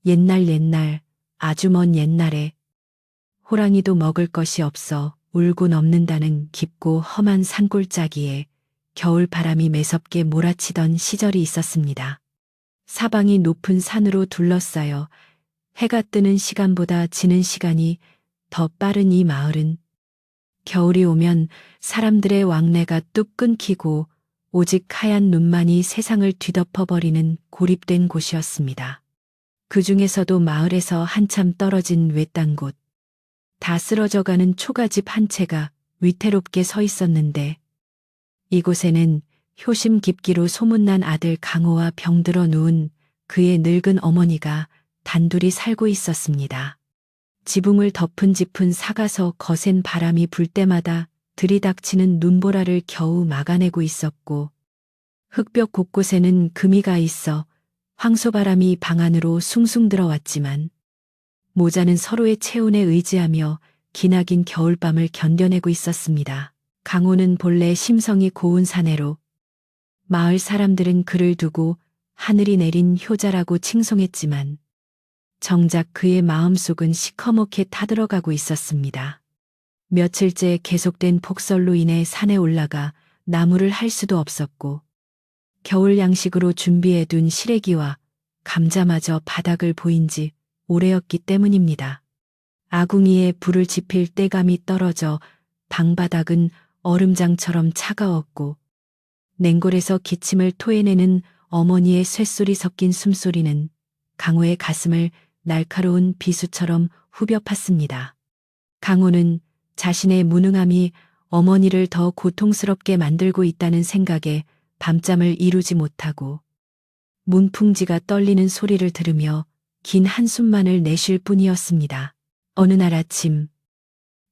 옛날, 아주 먼 옛날에 호랑이도 먹을 것이 없어 울고 넘는다는 깊고 험한 산골짜기에 겨울 바람이 매섭게 몰아치던 시절이 있었습니다. 사방이 높은 산으로 둘러싸여 해가 뜨는 시간보다 지는 시간이 더 빠른 이 마을은 겨울이 오면 사람들의 왕래가 뚝 끊기고 오직 하얀 눈만이 세상을 뒤덮어버리는 고립된 곳이었습니다. 그 중에서도 마을에서 한참 떨어진 외딴 곳, 다 쓰러져가는 초가집 한 채가 위태롭게 서 있었는데 이곳에는 효심 깊기로 소문난 아들 강호와 병들어 누운 그의 늙은 어머니가 단둘이 살고 있었습니다. 지붕을 덮은 짚은 사가서 거센 바람이 불 때마다 들이닥치는 눈보라를 겨우 막아내고 있었고 흙벽 곳곳에는 금이가 있어 황소바람이 방 안으로 숭숭 들어왔지만 모자는 서로의 체온에 의지하며 기나긴 겨울밤을 견뎌내고 있었습니다. 강호는 본래 심성이 고운 사내로 마을 사람들은 그를 두고 하늘이 내린 효자라고 칭송했지만 정작 그의 마음속은 시커멓게 타들어가고 있었습니다. 며칠째 계속된 폭설로 인해 산에 올라가 나무를 할 수도 없었고 겨울 양식으로 준비해둔 시래기와 감자마저 바닥을 보인 지 오래였기 때문입니다. 아궁이에 불을 지필 때감이 떨어져 방바닥은 얼음장처럼 차가웠고 냉골에서 기침을 토해내는 어머니의 쇳소리 섞인 숨소리는 강호의 가슴을 날카로운 비수처럼 후벼 팠습니다. 강호는 자신의 무능함이 어머니를 더 고통스럽게 만들고 있다는 생각에 밤잠을 이루지 못하고 문풍지가 떨리는 소리를 들으며 긴 한숨만을 내쉴 뿐이었습니다. 어느 날 아침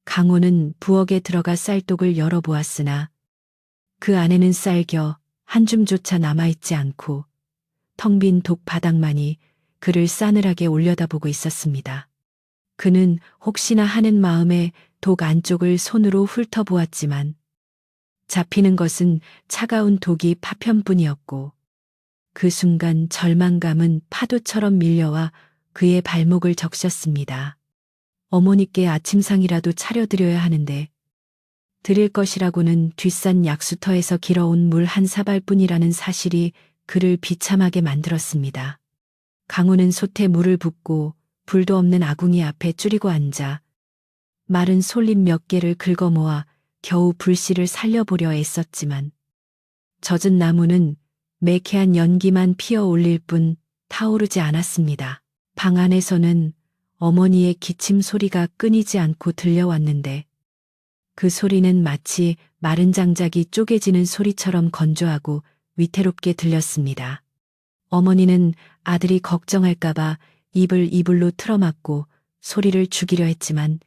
강호는 부엌에 들어가 쌀독을 열어보았으나 그 안에는 쌀겨 한 줌조차 남아있지 않고 텅 빈 독 바닥만이 그를 싸늘하게 올려다보고 있었습니다. 그는 혹시나 하는 마음에 독 안쪽을 손으로 훑어보았지만 잡히는 것은 차가운 독이 파편뿐이었고 그 순간 절망감은 파도처럼 밀려와 그의 발목을 적셨습니다. 어머니께 아침상이라도 차려드려야 하는데 드릴 것이라고는 뒷산 약수터에서 길어온 물 한 사발뿐이라는 사실이 그를 비참하게 만들었습니다. 강호는 솥에 물을 붓고 불도 없는 아궁이 앞에 줄이고 앉아 마른 솔잎 몇 개를 긁어 모아 겨우 불씨를 살려보려 애썼지만 젖은 나무는 매캐한 연기만 피어 올릴 뿐 타오르지 않았습니다. 방 안에서는 어머니의 기침 소리가 끊이지 않고 들려왔는데 그 소리는 마치 마른 장작이 쪼개지는 소리처럼 건조하고 위태롭게 들렸습니다. 어머니는 아들이 걱정할까봐 입을 이불로 틀어막고 소리를 죽이려 했지만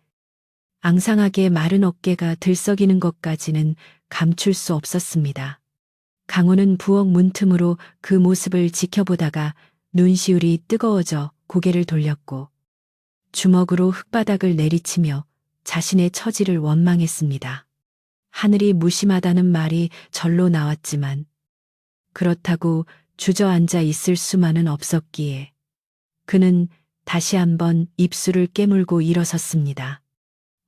앙상하게 마른 어깨가 들썩이는 것까지는 감출 수 없었습니다. 강호는 부엌 문틈으로 그 모습을 지켜보다가 눈시울이 뜨거워져 고개를 돌렸고 주먹으로 흙바닥을 내리치며 자신의 처지를 원망했습니다. 하늘이 무심하다는 말이 절로 나왔지만 그렇다고 주저앉아 있을 수만은 없었기에 그는 다시 한번 입술을 깨물고 일어섰습니다.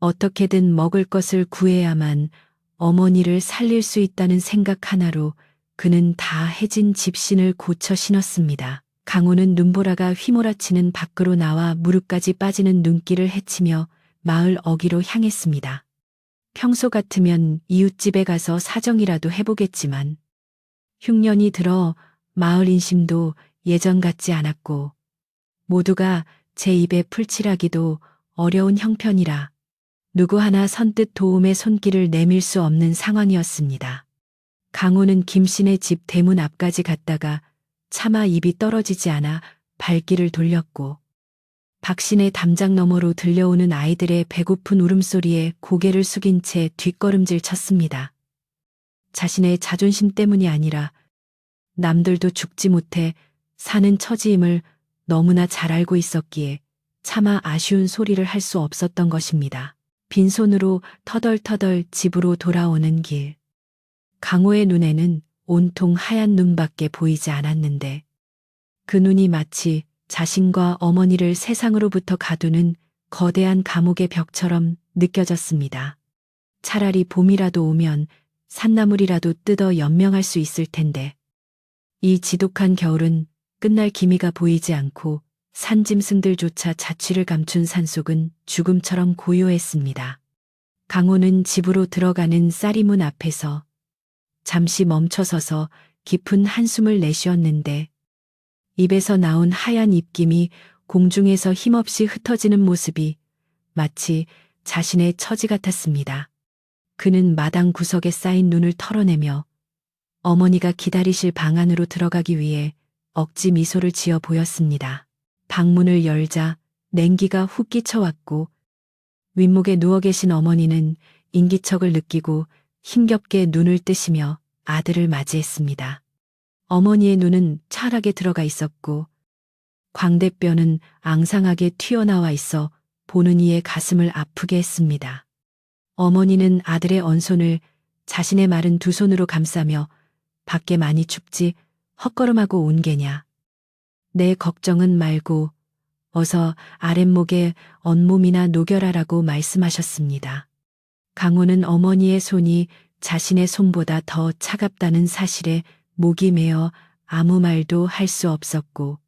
어떻게든 먹을 것을 구해야만 어머니를 살릴 수 있다는 생각 하나로 그는 다 해진 집신을 고쳐 신었습니다. 강호는 눈보라가 휘몰아치는 밖으로 나와 무릎까지 빠지는 눈길을 헤치며 마을 어귀로 향했습니다. 평소 같으면 이웃집에 가서 사정이라도 해보겠지만 흉년이 들어 마을 인심도 예전 같지 않았고 모두가 제 입에 풀칠하기도 어려운 형편이라 누구 하나 선뜻 도움의 손길을 내밀 수 없는 상황이었습니다. 강호는 김씨네 집 대문 앞까지 갔다가 차마 입이 떨어지지 않아 발길을 돌렸고 박씨네 담장 너머로 들려오는 아이들의 배고픈 울음소리에 고개를 숙인 채 뒷걸음질 쳤습니다. 자신의 자존심 때문이 아니라 남들도 죽지 못해 사는 처지임을 너무나 잘 알고 있었기에 차마 아쉬운 소리를 할 수 없었던 것입니다. 빈손으로 터덜터덜 집으로 돌아오는 길. 강호의 눈에는 온통 하얀 눈밖에 보이지 않았는데 그 눈이 마치 자신과 어머니를 세상으로부터 가두는 거대한 감옥의 벽처럼 느껴졌습니다. 차라리 봄이라도 오면 산나물이라도 뜯어 연명할 수 있을 텐데. 이 지독한 겨울은 끝날 기미가 보이지 않고 산짐승들조차 자취를 감춘 산속은 죽음처럼 고요했습니다. 강호는 집으로 들어가는 쌀이문 앞에서 잠시 멈춰서서 깊은 한숨을 내쉬었는데 입에서 나온 하얀 입김이 공중에서 힘없이 흩어지는 모습이 마치 자신의 처지 같았습니다. 그는 마당 구석에 쌓인 눈을 털어내며 어머니가 기다리실 방 안으로 들어가기 위해 억지 미소를 지어 보였습니다. 방문을 열자 냉기가 훅 끼쳐왔고 윗목에 누워 계신 어머니는 인기척을 느끼고 힘겹게 눈을 뜨시며 아들을 맞이했습니다. 어머니의 눈은 차랗게 들어가 있었고 광대뼈는 앙상하게 튀어나와 있어 보는 이의 가슴을 아프게 했습니다. 어머니는 아들의 언손을 자신의 마른 두 손으로 감싸며 밖에 많이 춥지 헛걸음하고 온 게냐. 내 걱정은 말고 어서 아랫목에 언몸이나 녹여라라고 말씀하셨습니다. 강호는 어머니의 손이 자신의 손보다 더 차갑다는 사실에 목이 메어 아무 말도 할 수 없었고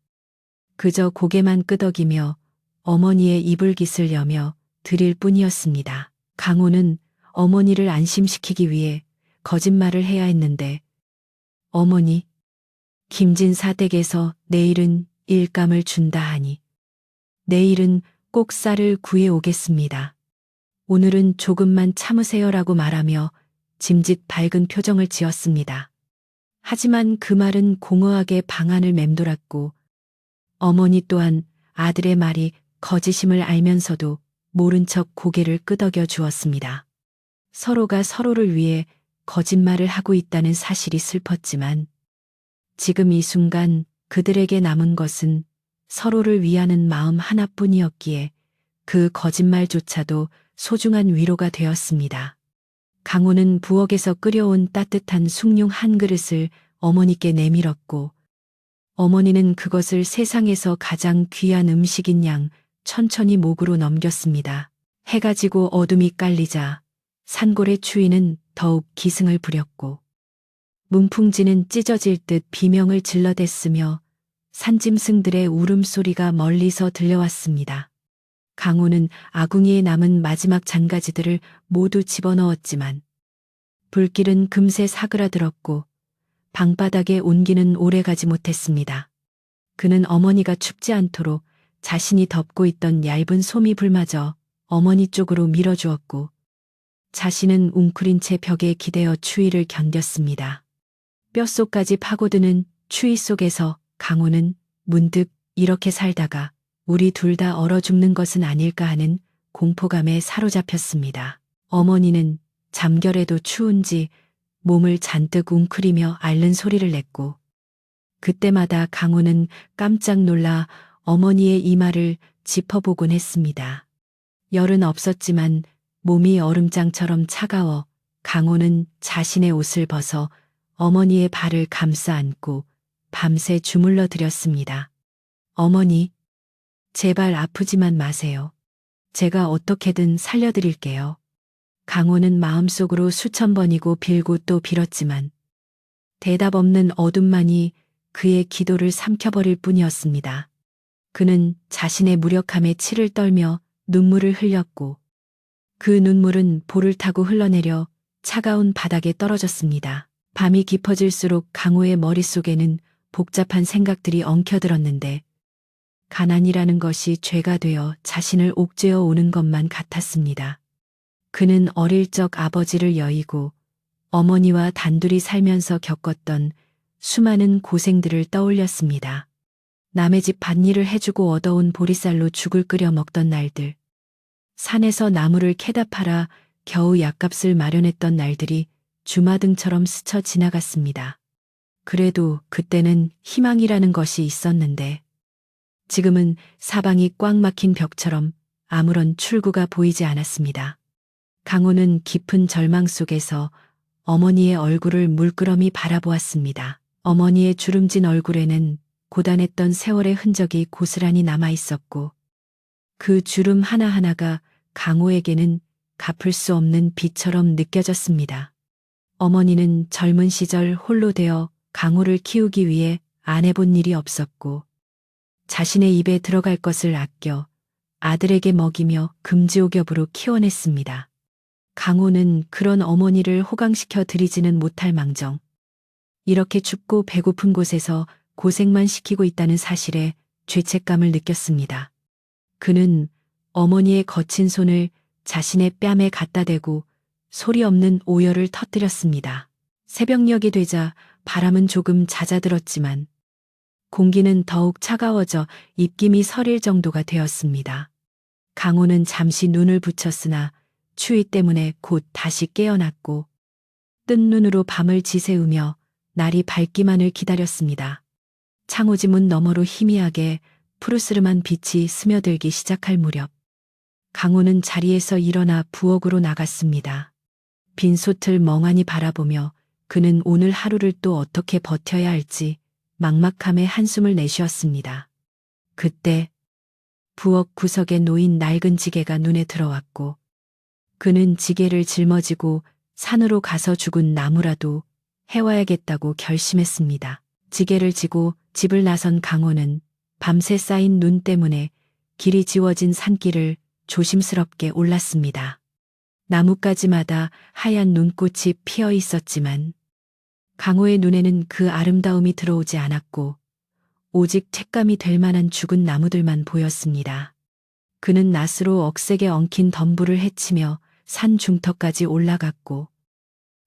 그저 고개만 끄덕이며 어머니의 이불깃을 여며 드릴 뿐이었습니다. 강호는 어머니를 안심시키기 위해 거짓말을 해야 했는데 어머니, 김진사 댁에서 내일은 일감을 준다 하니 내일은 꼭 쌀을 구해 오겠습니다. 오늘은 조금만 참으세요라고 말하며 짐짓 밝은 표정을 지었습니다. 하지만 그 말은 공허하게 방 안을 맴돌았고 어머니 또한 아들의 말이 거짓임을 알면서도 모른 척 고개를 끄덕여 주었습니다. 서로가 서로를 위해 거짓말을 하고 있다는 사실이 슬펐지만 지금 이 순간 그들에게 남은 것은 서로를 위하는 마음 하나뿐이었기에 그 거짓말조차도 소중한 위로가 되었습니다. 강호는 부엌에서 끓여온 따뜻한 숭늉 한 그릇을 어머니께 내밀었고 어머니는 그것을 세상에서 가장 귀한 음식인 양 천천히 목으로 넘겼습니다. 해가 지고 어둠이 깔리자 산골의 추위는 더욱 기승을 부렸고 문풍지는 찢어질 듯 비명을 질러댔으며 산짐승들의 울음소리가 멀리서 들려왔습니다. 강호는 아궁이에 남은 마지막 잔가지들을 모두 집어넣었지만 불길은 금세 사그라들었고 방바닥에 온기는 오래가지 못했습니다. 그는 어머니가 춥지 않도록 자신이 덮고 있던 얇은 소미불마저 어머니 쪽으로 밀어주었고 자신은 웅크린 채 벽에 기대어 추위를 견뎠습니다. 뼛속까지 파고드는 추위 속에서 강호는 문득 이렇게 살다가 우리 둘 다 얼어 죽는 것은 아닐까 하는 공포감에 사로잡혔습니다. 어머니는 잠결에도 추운지 몸을 잔뜩 웅크리며 앓는 소리를 냈고 그때마다 강호는 깜짝 놀라 어머니의 이마를 짚어보곤 했습니다. 열은 없었지만 몸이 얼음장처럼 차가워 강호는 자신의 옷을 벗어 어머니의 발을 감싸 안고 밤새 주물러 드렸습니다. 어머니, 제발 아프지만 마세요. 제가 어떻게든 살려드릴게요. 강호는 마음속으로 수천 번이고 빌고 또 빌었지만 대답 없는 어둠만이 그의 기도를 삼켜버릴 뿐이었습니다. 그는 자신의 무력함에 치를 떨며 눈물을 흘렸고 그 눈물은 볼을 타고 흘러내려 차가운 바닥에 떨어졌습니다. 밤이 깊어질수록 강호의 머릿속에는 복잡한 생각들이 엉켜들었는데 가난이라는 것이 죄가 되어 자신을 옥죄어 오는 것만 같았습니다. 그는 어릴 적 아버지를 여의고 어머니와 단둘이 살면서 겪었던 수많은 고생들을 떠올렸습니다. 남의 집 밭일을 해주고 얻어온 보리쌀로 죽을 끓여 먹던 날들, 산에서 나무를 캐다 팔아 겨우 약값을 마련했던 날들이 주마등처럼 스쳐 지나갔습니다. 그래도 그때는 희망이라는 것이 있었는데 지금은 사방이 꽉 막힌 벽처럼 아무런 출구가 보이지 않았습니다. 강호는 깊은 절망 속에서 어머니의 얼굴을 물끄러미 바라보았습니다. 어머니의 주름진 얼굴에는 고단했던 세월의 흔적이 고스란히 남아 있었고 그 주름 하나하나가 강호에게는 갚을 수 없는 빚처럼 느껴졌습니다. 어머니는 젊은 시절 홀로 되어 강호를 키우기 위해 안 해본 일이 없었고 자신의 입에 들어갈 것을 아껴 아들에게 먹이며 금지옥엽으로 키워냈습니다. 강호는 그런 어머니를 호강시켜 드리지는 못할 망정 이렇게 춥고 배고픈 곳에서 고생만 시키고 있다는 사실에 죄책감을 느꼈습니다. 그는 어머니의 거친 손을 자신의 뺨에 갖다 대고 소리 없는 오열을 터뜨렸습니다. 새벽녘이 되자 바람은 조금 잦아들었지만 공기는 더욱 차가워져 입김이 서릴 정도가 되었습니다. 강호는 잠시 눈을 붙였으나 추위 때문에 곧 다시 깨어났고 뜬 눈으로 밤을 지새우며 날이 밝기만을 기다렸습니다. 창호지 문 너머로 희미하게 푸르스름한 빛이 스며들기 시작할 무렵 강호는 자리에서 일어나 부엌으로 나갔습니다. 빈솥을 멍하니 바라보며 그는 오늘 하루를 또 어떻게 버텨야 할지 막막함에 한숨을 내쉬었습니다. 그때 부엌 구석에 놓인 낡은 지게가 눈에 들어왔고 그는 지게를 짊어지고 산으로 가서 죽은 나무라도 해와야겠다고 결심했습니다. 지게를 지고 집을 나선 강호는 밤새 쌓인 눈 때문에 길이 지워진 산길을 조심스럽게 올랐습니다. 나뭇가지마다 하얀 눈꽃이 피어 있었지만 강호의 눈에는 그 아름다움이 들어오지 않았고 오직 죗감이 될 만한 죽은 나무들만 보였습니다. 그는 낫으로 억세게 엉킨 덤불을 헤치며 산 중턱까지 올라갔고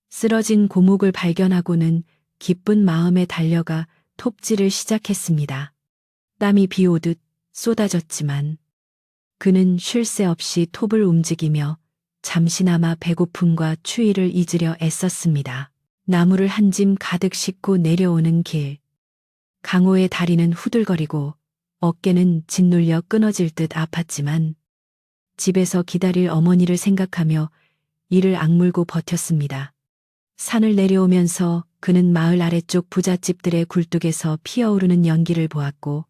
쓰러진 고목을 발견하고는 기쁜 마음에 달려가 톱질을 시작했습니다. 땀이 비 오듯 쏟아졌지만 그는 쉴 새 없이 톱을 움직이며 잠시나마 배고픔과 추위를 잊으려 애썼습니다. 나무를 한 짐 가득 싣고 내려오는 길. 강호의 다리는 후들거리고 어깨는 짓눌려 끊어질 듯 아팠지만 집에서 기다릴 어머니를 생각하며 이를 악물고 버텼습니다. 산을 내려오면서 그는 마을 아래쪽 부잣집들의 굴뚝에서 피어오르는 연기를 보았고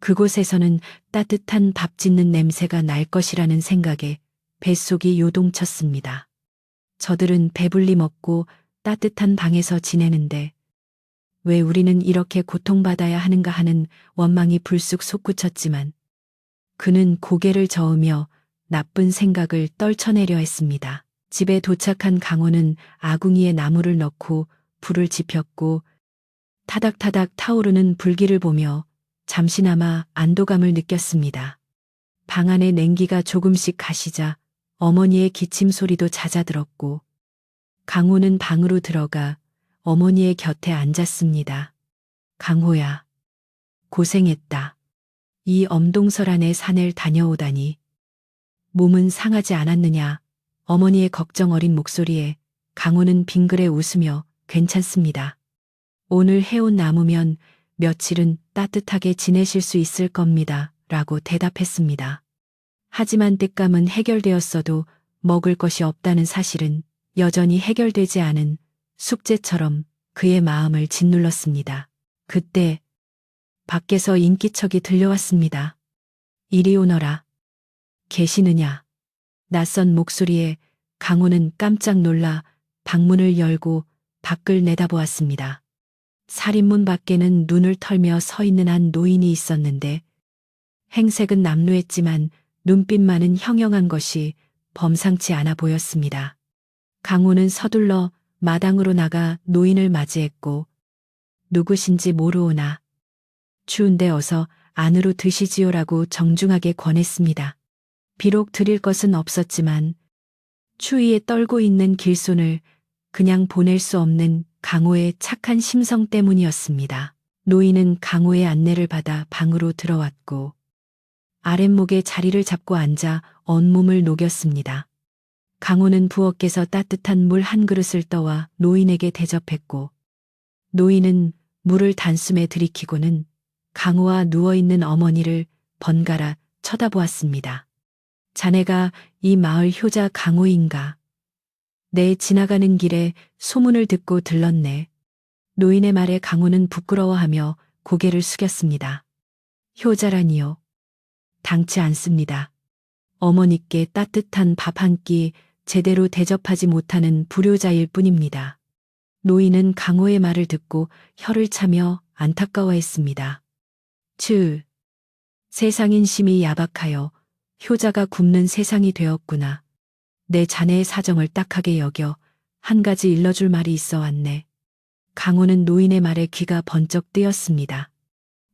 그곳에서는 따뜻한 밥 짓는 냄새가 날 것이라는 생각에 뱃속이 요동쳤습니다. 저들은 배불리 먹고 따뜻한 방에서 지내는데 왜 우리는 이렇게 고통받아야 하는가 하는 원망이 불쑥 솟구쳤지만 그는 고개를 저으며 나쁜 생각을 떨쳐내려 했습니다. 집에 도착한 강호는 아궁이에 나무를 넣고 불을 지폈고 타닥타닥 타오르는 불길을 보며 잠시나마 안도감을 느꼈습니다. 방 안의 냉기가 조금씩 가시자 어머니의 기침 소리도 잦아들었고 강호는 방으로 들어가 어머니의 곁에 앉았습니다. 강호야, 고생했다. 이 엄동설안의 산을 다녀오다니. 몸은 상하지 않았느냐. 어머니의 걱정 어린 목소리에 강호는 빙그레 웃으며 괜찮습니다. 오늘 해온 나무면 며칠은 따뜻하게 지내실 수 있을 겁니다. 라고 대답했습니다. 하지만 땔감은 해결되었어도 먹을 것이 없다는 사실은 여전히 해결되지 않은 숙제처럼 그의 마음을 짓눌렀습니다. 그때 밖에서 인기척이 들려왔습니다. 이리 오너라. 계시느냐. 낯선 목소리에 강호는 깜짝 놀라 방문을 열고 밖을 내다보았습니다. 살인문 밖에는 눈을 털며 서 있는 한 노인이 있었는데 행색은 남루했지만 눈빛만은 형형한 것이 범상치 않아 보였습니다. 강호는 서둘러 마당으로 나가 노인을 맞이했고 누구신지 모르오나 추운데 어서 안으로 드시지요라고 정중하게 권했습니다. 비록 드릴 것은 없었지만 추위에 떨고 있는 길손을 그냥 보낼 수 없는 강호의 착한 심성 때문이었습니다. 노인은 강호의 안내를 받아 방으로 들어왔고 아랫목에 자리를 잡고 앉아 온몸을 녹였습니다. 강호는 부엌에서 따뜻한 물 한 그릇을 떠와 노인에게 대접했고 노인은 물을 단숨에 들이키고는 강호와 누워있는 어머니를 번갈아 쳐다보았습니다. 자네가 이 마을 효자 강호인가? 내 지나가는 길에 소문을 듣고 들렀네. 노인의 말에 강호는 부끄러워하며 고개를 숙였습니다. 효자라니요. 당치 않습니다. 어머니께 따뜻한 밥 한 끼 제대로 대접하지 못하는 불효자일 뿐입니다. 노인은 강호의 말을 듣고 혀를 차며 안타까워했습니다. 세상인 심이 야박하여 효자가 굶는 세상이 되었구나. 내 자네의 사정을 딱하게 여겨 한 가지 일러줄 말이 있어 왔네. 강호는 노인의 말에 귀가 번쩍 뜨였습니다.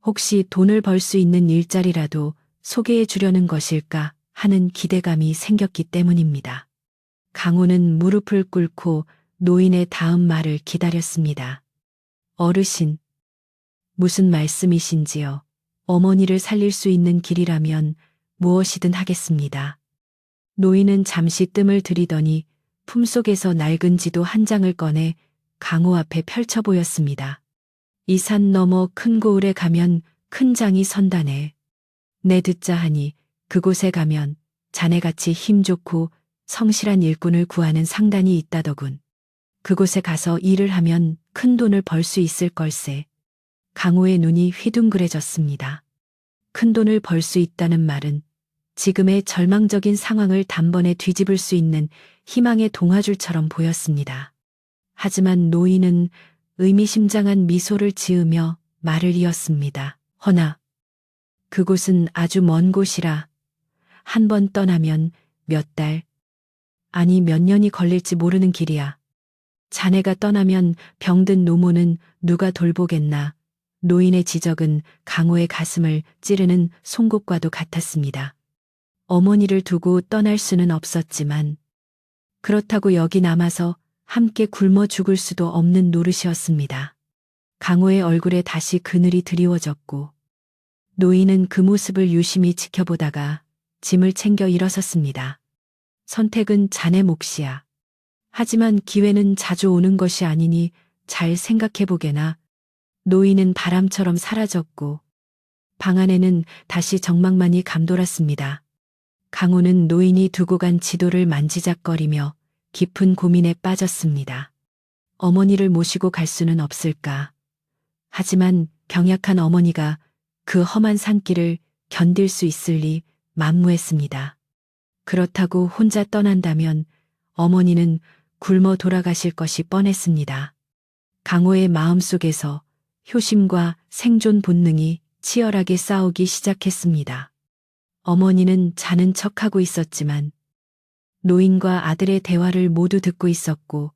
혹시 돈을 벌 수 있는 일자리라도 소개해 주려는 것일까 하는 기대감이 생겼기 때문입니다. 강호는 무릎을 꿇고 노인의 다음 말을 기다렸습니다. 어르신, 무슨 말씀이신지요? 어머니를 살릴 수 있는 길이라면 무엇이든 하겠습니다. 노인은 잠시 뜸을 들이더니 품속에서 낡은 지도 한 장을 꺼내 강호 앞에 펼쳐 보였습니다. 이 산 너머 큰 고을에 가면 큰 장이 선다네. 내 듣자 하니 그곳에 가면 자네같이 힘 좋고 성실한 일꾼을 구하는 상단이 있다더군. 그곳에 가서 일을 하면 큰 돈을 벌 수 있을 걸세. 강호의 눈이 휘둥그레졌습니다. 큰 돈을 벌 수 있다는 말은 지금의 절망적인 상황을 단번에 뒤집을 수 있는 희망의 동화줄처럼 보였습니다. 하지만 노인은 의미심장한 미소를 지으며 말을 이었습니다. 허나 그곳은 아주 먼 곳이라 한 번 떠나면 몇 달, 아니 몇 년이 걸릴지 모르는 길이야. 자네가 떠나면 병든 노모는 누가 돌보겠나. 노인의 지적은 강호의 가슴을 찌르는 송곳과도 같았습니다. 어머니를 두고 떠날 수는 없었지만 그렇다고 여기 남아서 함께 굶어 죽을 수도 없는 노릇이었습니다. 강호의 얼굴에 다시 그늘이 드리워졌고 노인은 그 모습을 유심히 지켜보다가 짐을 챙겨 일어섰습니다. 선택은 자네 몫이야. 하지만 기회는 자주 오는 것이 아니니 잘 생각해보게나. 노인은 바람처럼 사라졌고 방 안에는 다시 정막만이 감돌았습니다. 강호는 노인이 두고 간 지도를 만지작거리며 깊은 고민에 빠졌습니다. 어머니를 모시고 갈 수는 없을까. 하지만 병약한 어머니가 그 험한 산길을 견딜 수 있을 리 만무했습니다. 그렇다고 혼자 떠난다면 어머니는 굶어 돌아가실 것이 뻔했습니다. 강호의 마음속에서 효심과 생존 본능이 치열하게 싸우기 시작했습니다. 어머니는 자는 척하고 있었지만 노인과 아들의 대화를 모두 듣고 있었고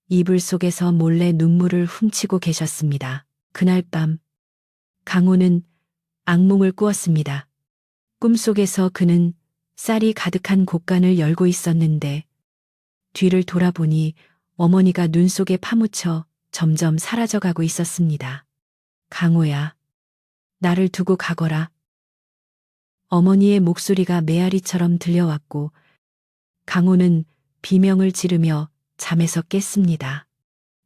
이불 속에서 몰래 눈물을 훔치고 계셨습니다. 그날 밤 강호는 악몽을 꾸었습니다. 꿈속에서 그는 쌀이 가득한 곡간을 열고 있었는데 뒤를 돌아보니 어머니가 눈 속에 파묻혀 점점 사라져가고 있었습니다. 강호야, 나를 두고 가거라. 어머니의 목소리가 메아리처럼 들려왔고 강호는 비명을 지르며 잠에서 깼습니다.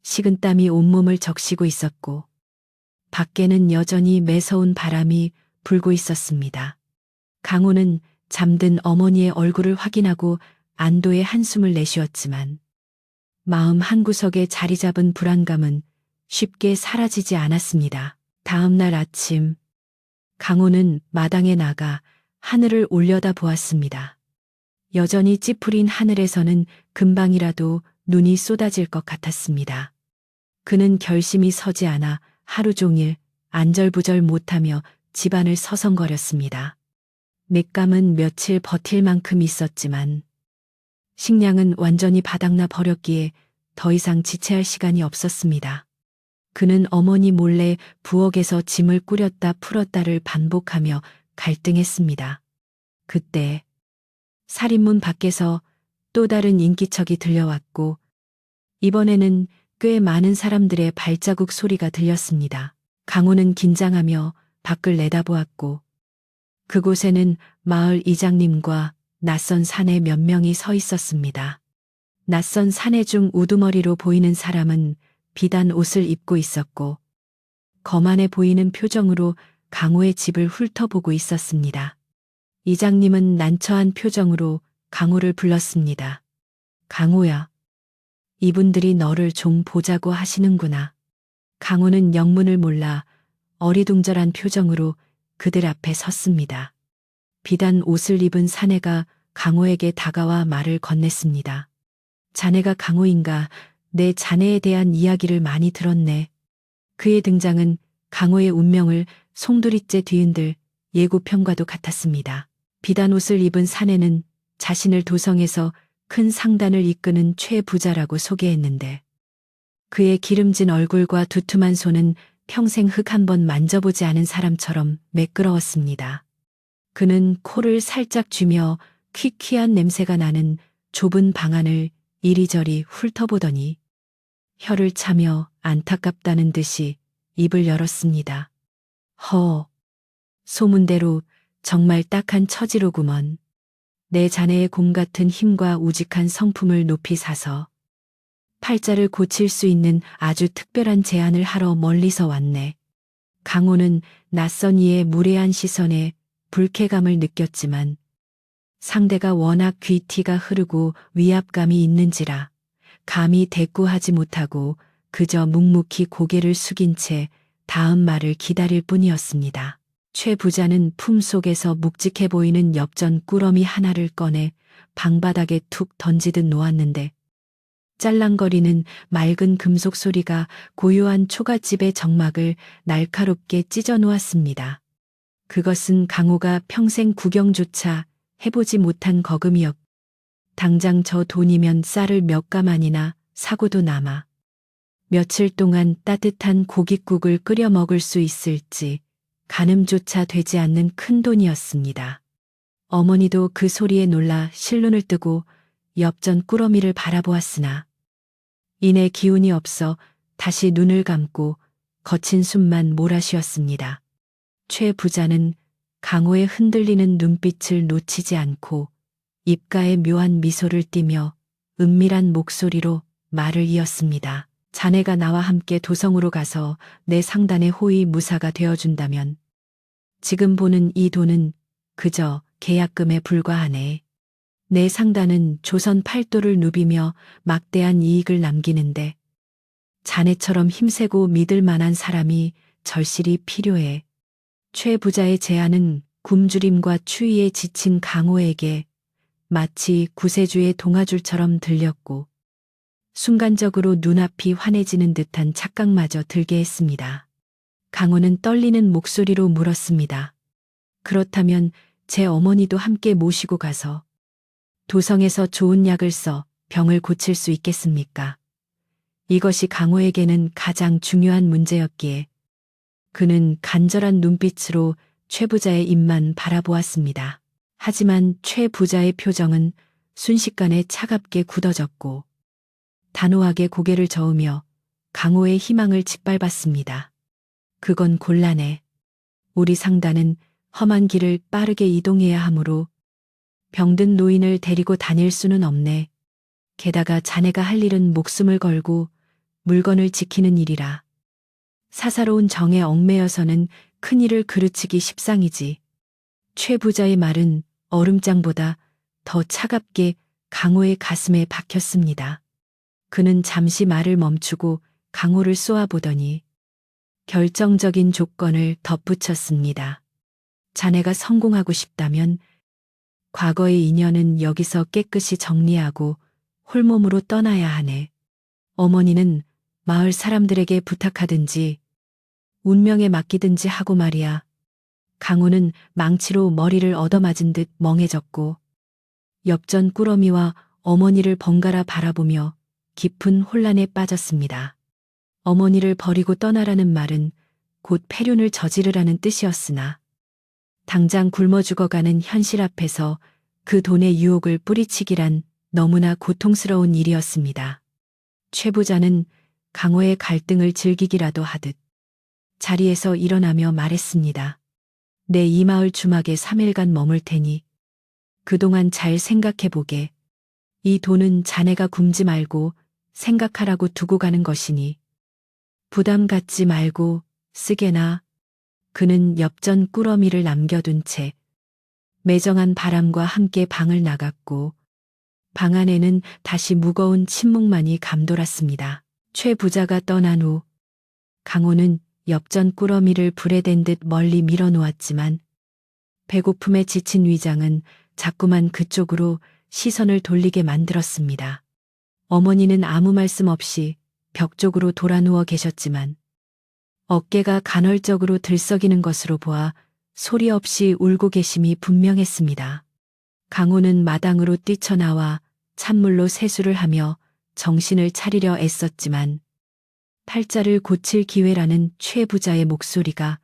식은땀이 온몸을 적시고 있었고 밖에는 여전히 매서운 바람이 불고 있었습니다. 강호는 잠든 어머니의 얼굴을 확인하고 안도의 한숨을 내쉬었지만 마음 한구석에 자리 잡은 불안감은 쉽게 사라지지 않았습니다. 다음 날 아침 강호는 마당에 나가 하늘을 올려다 보았습니다. 여전히 찌푸린 하늘에서는 금방이라도 눈이 쏟아질 것 같았습니다. 그는 결심이 서지 않아 하루 종일 안절부절 못하며 집안을 서성거렸습니다. 냇감은 며칠 버틸 만큼 있었지만 식량은 완전히 바닥나 버렸기에 더 이상 지체할 시간이 없었습니다. 그는 어머니 몰래 부엌에서 짐을 꾸렸다 풀었다를 반복하며 갈등했습니다. 그때 살인문 밖에서 또 다른 인기척이 들려왔고 이번에는 꽤 많은 사람들의 발자국 소리가 들렸습니다. 강호는 긴장하며 밖을 내다보았고 그곳에는 마을 이장님과 낯선 사내 몇 명이 서 있었습니다. 낯선 사내 중 우두머리로 보이는 사람은 비단 옷을 입고 있었고 거만해 보이는 표정으로 강호의 집을 훑어보고 있었습니다. 이장님은 난처한 표정으로 강호를 불렀습니다. 강호야, 이분들이 너를 좀 보자고 하시는구나. 강호는 영문을 몰라 어리둥절한 표정으로 그들 앞에 섰습니다. 비단 옷을 입은 사내가 강호에게 다가와 말을 건넸습니다. 자네가 강호인가? 내 자네에 대한 이야기를 많이 들었네. 그의 등장은 강호의 운명을 송두리째 뒤흔들 예고편과도 같았습니다. 비단 옷을 입은 사내는 자신을 도성에서 큰 상단을 이끄는 최부자라고 소개했는데 그의 기름진 얼굴과 두툼한 손은 평생 흙 한 번 만져보지 않은 사람처럼 매끄러웠습니다. 그는 코를 살짝 쥐며 퀴퀴한 냄새가 나는 좁은 방 안을 이리저리 훑어보더니 혀를 차며 안타깝다는 듯이 입을 열었습니다. 허, 소문대로 정말 딱한 처지로구먼. 내 자네의 곰 같은 힘과 우직한 성품을 높이 사서 팔자를 고칠 수 있는 아주 특별한 제안을 하러 멀리서 왔네. 강호는 낯선 이의 무례한 시선에 불쾌감을 느꼈지만 상대가 워낙 귀티가 흐르고 위압감이 있는지라 감히 대꾸하지 못하고 그저 묵묵히 고개를 숙인 채 다음 말을 기다릴 뿐이었습니다. 최 부자는 품속에서 묵직해 보이는 엽전 꾸러미 하나를 꺼내 방바닥에 툭 던지듯 놓았는데 짤랑거리는 맑은 금속 소리가 고요한 초가집의 정막을 날카롭게 찢어 놓았습니다. 그것은 강호가 평생 구경조차 해보지 못한 거금이었고 당장 저 돈이면 쌀을 몇 가만이나 사고도 남아 며칠 동안 따뜻한 고깃국을 끓여 먹을 수 있을지 가늠조차 되지 않는 큰 돈이었습니다. 어머니도 그 소리에 놀라 실눈을 뜨고 엽전 꾸러미를 바라보았으나 이내 기운이 없어 다시 눈을 감고 거친 숨만 몰아쉬었습니다. 최 부자는 강호의 흔들리는 눈빛을 놓치지 않고 입가에 묘한 미소를 띠며 은밀한 목소리로 말을 이었습니다. 자네가 나와 함께 도성으로 가서 내 상단의 호위 무사가 되어준다면 지금 보는 이 돈은 그저 계약금에 불과하네. 내 상단은 조선 팔도를 누비며 막대한 이익을 남기는데 자네처럼 힘세고 믿을 만한 사람이 절실히 필요해. 최 부자의 제안은 굶주림과 추위에 지친 강호에게 마치 구세주의 동아줄처럼 들렸고 순간적으로 눈앞이 환해지는 듯한 착각마저 들게 했습니다. 강호는 떨리는 목소리로 물었습니다. 그렇다면 제 어머니도 함께 모시고 가서 도성에서 좋은 약을 써 병을 고칠 수 있겠습니까? 이것이 강호에게는 가장 중요한 문제였기에 그는 간절한 눈빛으로 최 부자의 입만 바라보았습니다. 하지만 최 부자의 표정은 순식간에 차갑게 굳어졌고 단호하게 고개를 저으며 강호의 희망을 짓밟았습니다. 그건 곤란해. 우리 상단은 험한 길을 빠르게 이동해야 하므로 병든 노인을 데리고 다닐 수는 없네. 게다가 자네가 할 일은 목숨을 걸고 물건을 지키는 일이라. 사사로운 정에 얽매여서는 큰일을 그르치기 십상이지. 최 부자의 말은 얼음장보다 더 차갑게 강호의 가슴에 박혔습니다. 그는 잠시 말을 멈추고 강호를 쏘아보더니 결정적인 조건을 덧붙였습니다. 자네가 성공하고 싶다면 과거의 인연은 여기서 깨끗이 정리하고 홀몸으로 떠나야 하네. 어머니는 마을 사람들에게 부탁하든지 운명에 맡기든지 하고 말이야. 강호는 망치로 머리를 얻어맞은 듯 멍해졌고 엽전 꾸러미와 어머니를 번갈아 바라보며 깊은 혼란에 빠졌습니다. 어머니를 버리고 떠나라는 말은 곧 폐륜을 저지르라는 뜻이었으나 당장 굶어 죽어가는 현실 앞에서 그 돈의 유혹을 뿌리치기란 너무나 고통스러운 일이었습니다. 최 부자는 강호의 갈등을 즐기기라도 하듯 자리에서 일어나며 말했습니다. 내 이 마을 주막에 3일간 머물 테니 그동안 잘 생각해보게. 이 돈은 자네가 굶지 말고 생각하라고 두고 가는 것이니 부담 갖지 말고 쓰게나. 그는 엽전 꾸러미를 남겨둔 채 매정한 바람과 함께 방을 나갔고 방 안에는 다시 무거운 침묵만이 감돌았습니다. 최 부자가 떠난 후 강호는 엽전 꾸러미를 불에 댄 듯 멀리 밀어놓았지만 배고픔에 지친 위장은 자꾸만 그쪽으로 시선을 돌리게 만들었습니다. 어머니는 아무 말씀 없이 벽 쪽으로 돌아 누워 계셨지만 어깨가 간헐적으로 들썩이는 것으로 보아 소리 없이 울고 계심이 분명했습니다. 강호는 마당으로 뛰쳐나와 찬물로 세수를 하며 정신을 차리려 애썼지만 팔자를 고칠 기회라는 최 부자의 목소리가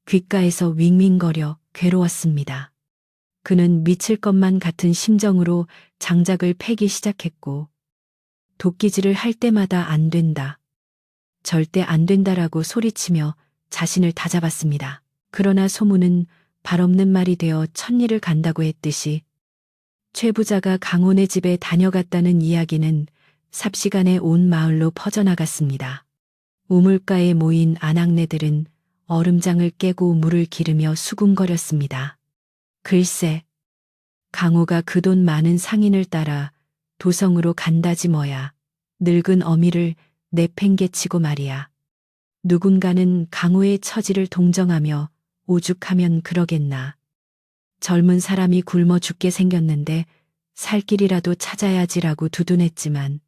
귓가에서 윙윙거려 괴로웠습니다. 그는 미칠 것만 같은 심정으로 장작을 패기 시작했고 도끼질을 할 때마다 안 된다. 절대 안 된다라고 소리치며 자신을 다잡았습니다. 그러나 소문은 발 없는 말이 되어 천리를 간다고 했듯이 최 부자가 강혼의 집에 다녀갔다는 이야기는 삽시간에 온 마을로 퍼져나갔습니다. 우물가에 모인 아낙네들은 얼음장을 깨고 물을 기르며 수군거렸습니다. 글쎄, 강호가 그 돈 많은 상인을 따라 도성으로 간다지 뭐야. 늙은 어미를 내팽개치고 말이야. 누군가는 강호의 처지를 동정하며 오죽하면 그러겠나. 젊은 사람이 굶어 죽게 생겼는데 살 길이라도 찾아야지라고 두둔했지만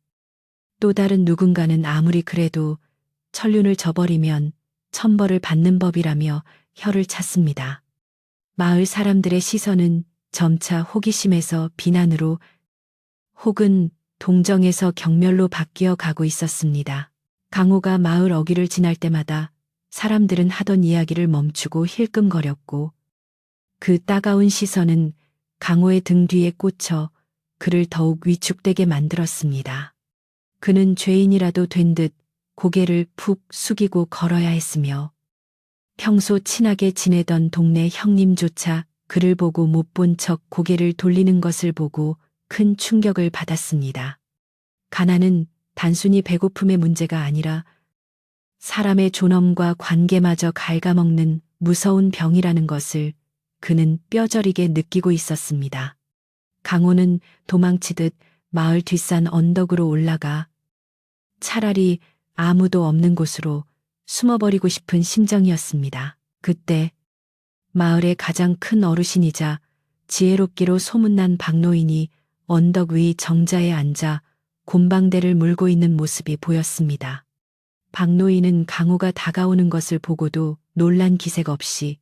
또 다른 누군가는 아무리 그래도 천륜을 저버리면 천벌을 받는 법이라며 혀를 찼습니다. 마을 사람들의 시선은 점차 호기심에서 비난으로 혹은 동정에서 경멸로 바뀌어 가고 있었습니다. 강호가 마을 어귀를 지날 때마다 사람들은 하던 이야기를 멈추고 힐끔거렸고 그 따가운 시선은 강호의 등 뒤에 꽂혀 그를 더욱 위축되게 만들었습니다. 그는 죄인이라도 된 듯 고개를 푹 숙이고 걸어야 했으며 평소 친하게 지내던 동네 형님조차 그를 보고 못 본 척 고개를 돌리는 것을 보고 큰 충격을 받았습니다. 가난은 단순히 배고픔의 문제가 아니라 사람의 존엄과 관계마저 갉아먹는 무서운 병이라는 것을 그는 뼈저리게 느끼고 있었습니다. 강호는 도망치듯 마을 뒷산 언덕으로 올라가 차라리 아무도 없는 곳으로 숨어버리고 싶은 심정이었습니다. 그때 마을의 가장 큰 어르신이자 지혜롭기로 소문난 박노인이 언덕 위 정자에 앉아 곰방대를 물고 있는 모습이 보였습니다. 박노인은 강호가 다가오는 것을 보고도 놀란 기색 없이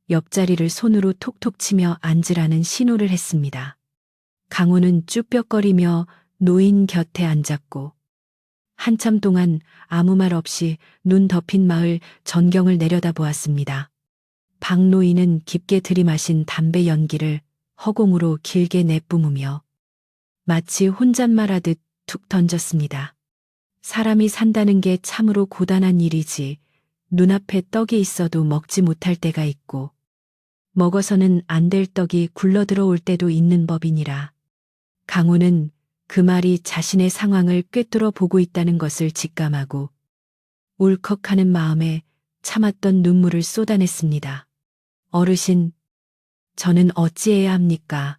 옆자리를 손으로 톡톡 치며 앉으라는 신호를 했습니다. 강호는 쭈뼛거리며 노인 곁에 앉았고 한참 동안 아무 말 없이 눈 덮인 마을 전경을 내려다보았습니다. 박노인은 깊게 들이마신 담배 연기를 허공으로 길게 내뿜으며 마치 혼잣말하듯 툭 던졌습니다. 사람이 산다는 게 참으로 고단한 일이지 눈앞에 떡이 있어도 먹지 못할 때가 있고 먹어서는 안 될 떡이 굴러 들어올 때도 있는 법이니라. 강호는 그 말이 자신의 상황을 꿰뚫어 보고 있다는 것을 직감하고 울컥하는 마음에 참았던 눈물을 쏟아냈습니다. 어르신, 저는 어찌해야 합니까?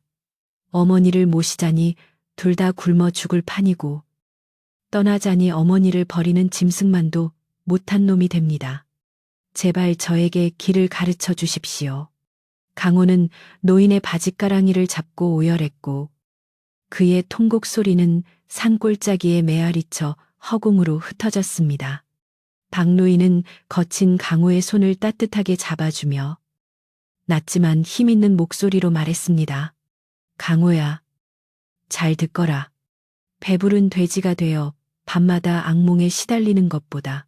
어머니를 모시자니 둘 다 굶어 죽을 판이고 떠나자니 어머니를 버리는 짐승만도 못한 놈이 됩니다. 제발 저에게 길을 가르쳐 주십시오. 강호는 노인의 바짓가랑이를 잡고 오열했고 그의 통곡 소리는 산골짜기에 메아리쳐 허공으로 흩어졌습니다. 박노인은 거친 강호의 손을 따뜻하게 잡아주며 낮지만 힘있는 목소리로 말했습니다. 강호야, 잘 듣거라. 배부른 돼지가 되어 밤마다 악몽에 시달리는 것보다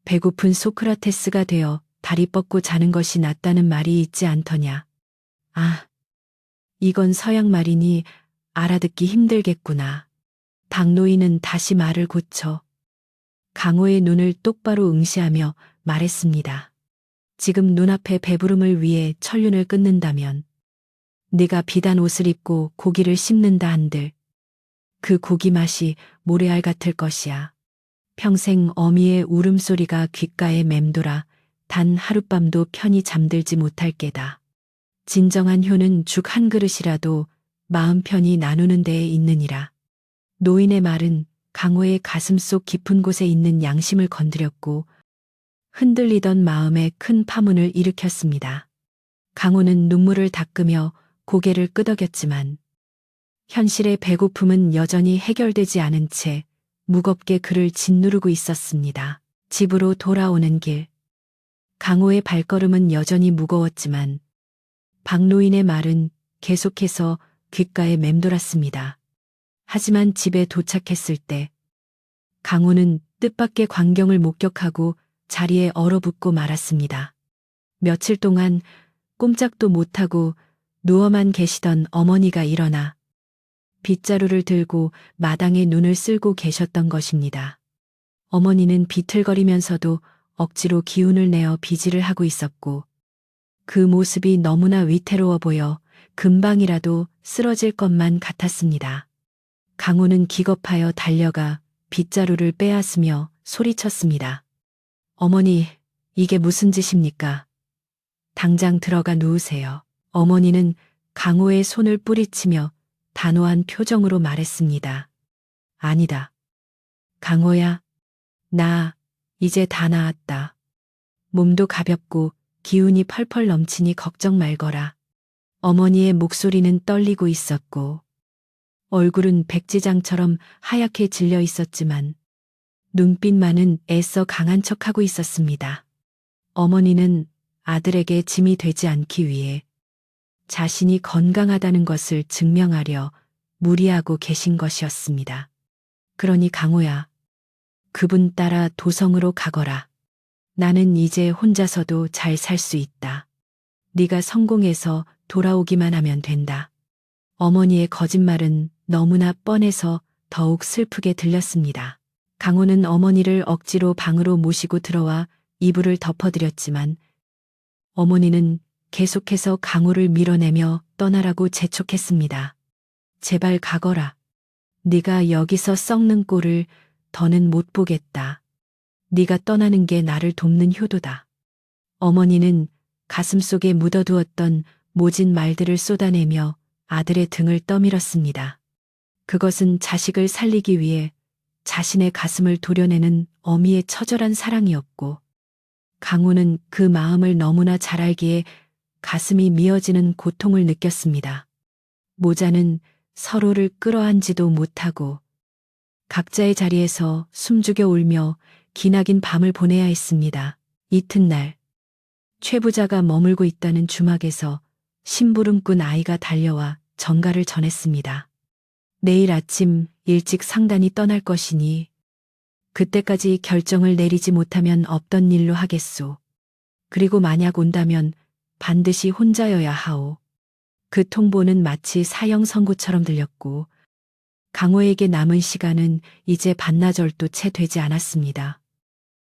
배고픈 소크라테스가 되어 다리 뻗고 자는 것이 낫다는 말이 있지 않더냐. 아, 이건 서양 말이니 알아듣기 힘들겠구나. 박노인은 다시 말을 고쳐 강호의 눈을 똑바로 응시하며 말했습니다. 지금 눈앞의 배부름을 위해 천륜을 끊는다면 네가 비단 옷을 입고 고기를 씹는다 한들 그 고기 맛이 모래알 같을 것이야. 평생 어미의 울음소리가 귓가에 맴돌아 단 하룻밤도 편히 잠들지 못할 게다. 진정한 효는 죽 한 그릇이라도 마음 편히 나누는 데에 있느니라. 노인의 말은 강호의 가슴속 깊은 곳에 있는 양심을 건드렸고 흔들리던 마음에 큰 파문을 일으켰습니다. 강호는 눈물을 닦으며 고개를 끄덕였지만 현실의 배고픔은 여전히 해결되지 않은 채 무겁게 그를 짓누르고 있었습니다. 집으로 돌아오는 길. 강호의 발걸음은 여전히 무거웠지만 박노인의 말은 계속해서 귓가에 맴돌았습니다. 하지만 집에 도착했을 때 강호는 뜻밖의 광경을 목격하고 자리에 얼어붙고 말았습니다. 며칠 동안 꼼짝도 못하고 누워만 계시던 어머니가 일어나 빗자루를 들고 마당에 눈을 쓸고 계셨던 것입니다. 어머니는 비틀거리면서도 억지로 기운을 내어 비질을 하고 있었고 그 모습이 너무나 위태로워 보여 금방이라도 쓰러질 것만 같았습니다. 강호는 기겁하여 달려가 빗자루를 빼앗으며 소리쳤습니다. 어머니, 이게 무슨 짓입니까? 당장 들어가 누우세요. 어머니는 강호의 손을 뿌리치며 단호한 표정으로 말했습니다. 아니다. 강호야, 나 이제 다 나았다. 몸도 가볍고 기운이 펄펄 넘치니 걱정 말거라. 어머니의 목소리는 떨리고 있었고 얼굴은 백지장처럼 하얗게 질려 있었지만 눈빛만은 애써 강한 척하고 있었습니다. 어머니는 아들에게 짐이 되지 않기 위해 자신이 건강하다는 것을 증명하려 무리하고 계신 것이었습니다. 그러니 강호야, 그분 따라 도성으로 가거라. 나는 이제 혼자서도 잘 살 수 있다. 네가 성공해서 돌아오기만 하면 된다. 어머니의 거짓말은 너무나 뻔해서 더욱 슬프게 들렸습니다. 강호는 어머니를 억지로 방으로 모시고 들어와 이불을 덮어드렸지만 어머니는 계속해서 강호를 밀어내며 떠나라고 재촉했습니다. 제발 가거라. 네가 여기서 썩는 꼴을 더는 못 보겠다. 네가 떠나는 게 나를 돕는 효도다. 어머니는 가슴속에 묻어두었던 모진 말들을 쏟아내며 아들의 등을 떠밀었습니다. 그것은 자식을 살리기 위해 자신의 가슴을 도려내는 어미의 처절한 사랑이었고 강호는 그 마음을 너무나 잘 알기에 가슴이 미어지는 고통을 느꼈습니다. 모자는 서로를 끌어안지도 못하고 각자의 자리에서 숨죽여 울며 기나긴 밤을 보내야 했습니다. 이튿날 최 부자가 머물고 있다는 주막에서 심부름꾼 아이가 달려와 전가를 전했습니다. 내일 아침 일찍 상단이 떠날 것이니 그때까지 결정을 내리지 못하면 없던 일로 하겠소. 그리고 만약 온다면 반드시 혼자여야 하오. 그 통보는 마치 사형 선고처럼 들렸고 강호에게 남은 시간은 이제 반나절도 채 되지 않았습니다.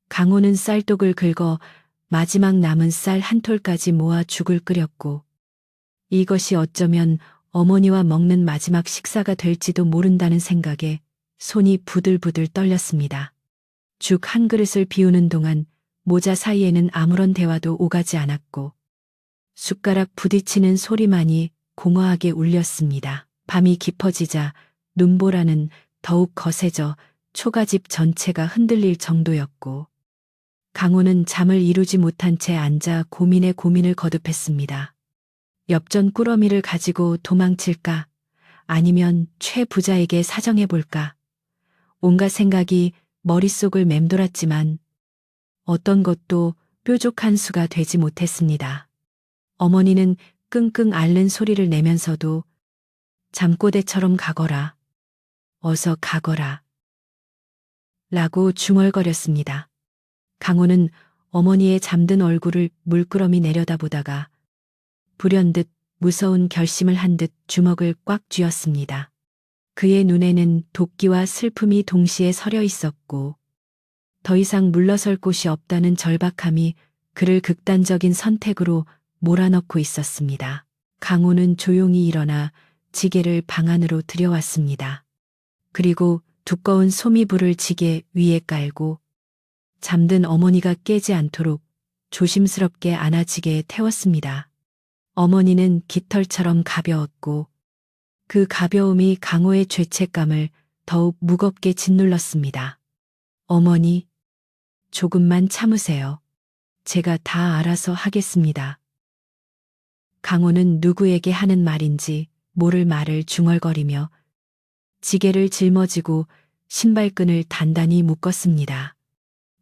강호는 쌀독을 긁어 마지막 남은 쌀 한 톨까지 모아 죽을 끓였고 이것이 어쩌면 어머니와 먹는 마지막 식사가 될지도 모른다는 생각에 손이 부들부들 떨렸습니다. 죽 한 그릇을 비우는 동안 모자 사이에는 아무런 대화도 오가지 않았고 숟가락 부딪히는 소리만이 공허하게 울렸습니다. 밤이 깊어지자 눈보라는 더욱 거세져 초가집 전체가 흔들릴 정도였고 강호는 잠을 이루지 못한 채 앉아 고민에 고민을 거듭했습니다. 엽전 꾸러미를 가지고 도망칠까? 아니면 최 부자에게 사정해볼까? 온갖 생각이 머릿속을 맴돌았지만 어떤 것도 뾰족한 수가 되지 못했습니다. 어머니는 끙끙 앓는 소리를 내면서도 잠꼬대처럼 가거라. 어서 가거라. 라고 중얼거렸습니다. 강호는 어머니의 잠든 얼굴을 물끄러미 내려다보다가 불현듯 무서운 결심을 한 듯 주먹을 꽉 쥐었습니다. 그의 눈에는 도끼와 슬픔이 동시에 서려 있었고 더 이상 물러설 곳이 없다는 절박함이 그를 극단적인 선택으로 몰아넣고 있었습니다. 강호는 조용히 일어나 지게를 방 안으로 들여왔습니다. 그리고 두꺼운 소미불을 지게 위에 깔고 잠든 어머니가 깨지 않도록 조심스럽게 안아지게 태웠습니다. 어머니는 깃털처럼 가벼웠고 그 가벼움이 강호의 죄책감을 더욱 무겁게 짓눌렀습니다. 어머니, 조금만 참으세요. 제가 다 알아서 하겠습니다. 강호는 누구에게 하는 말인지 모를 말을 중얼거리며 지게를 짊어지고 신발끈을 단단히 묶었습니다.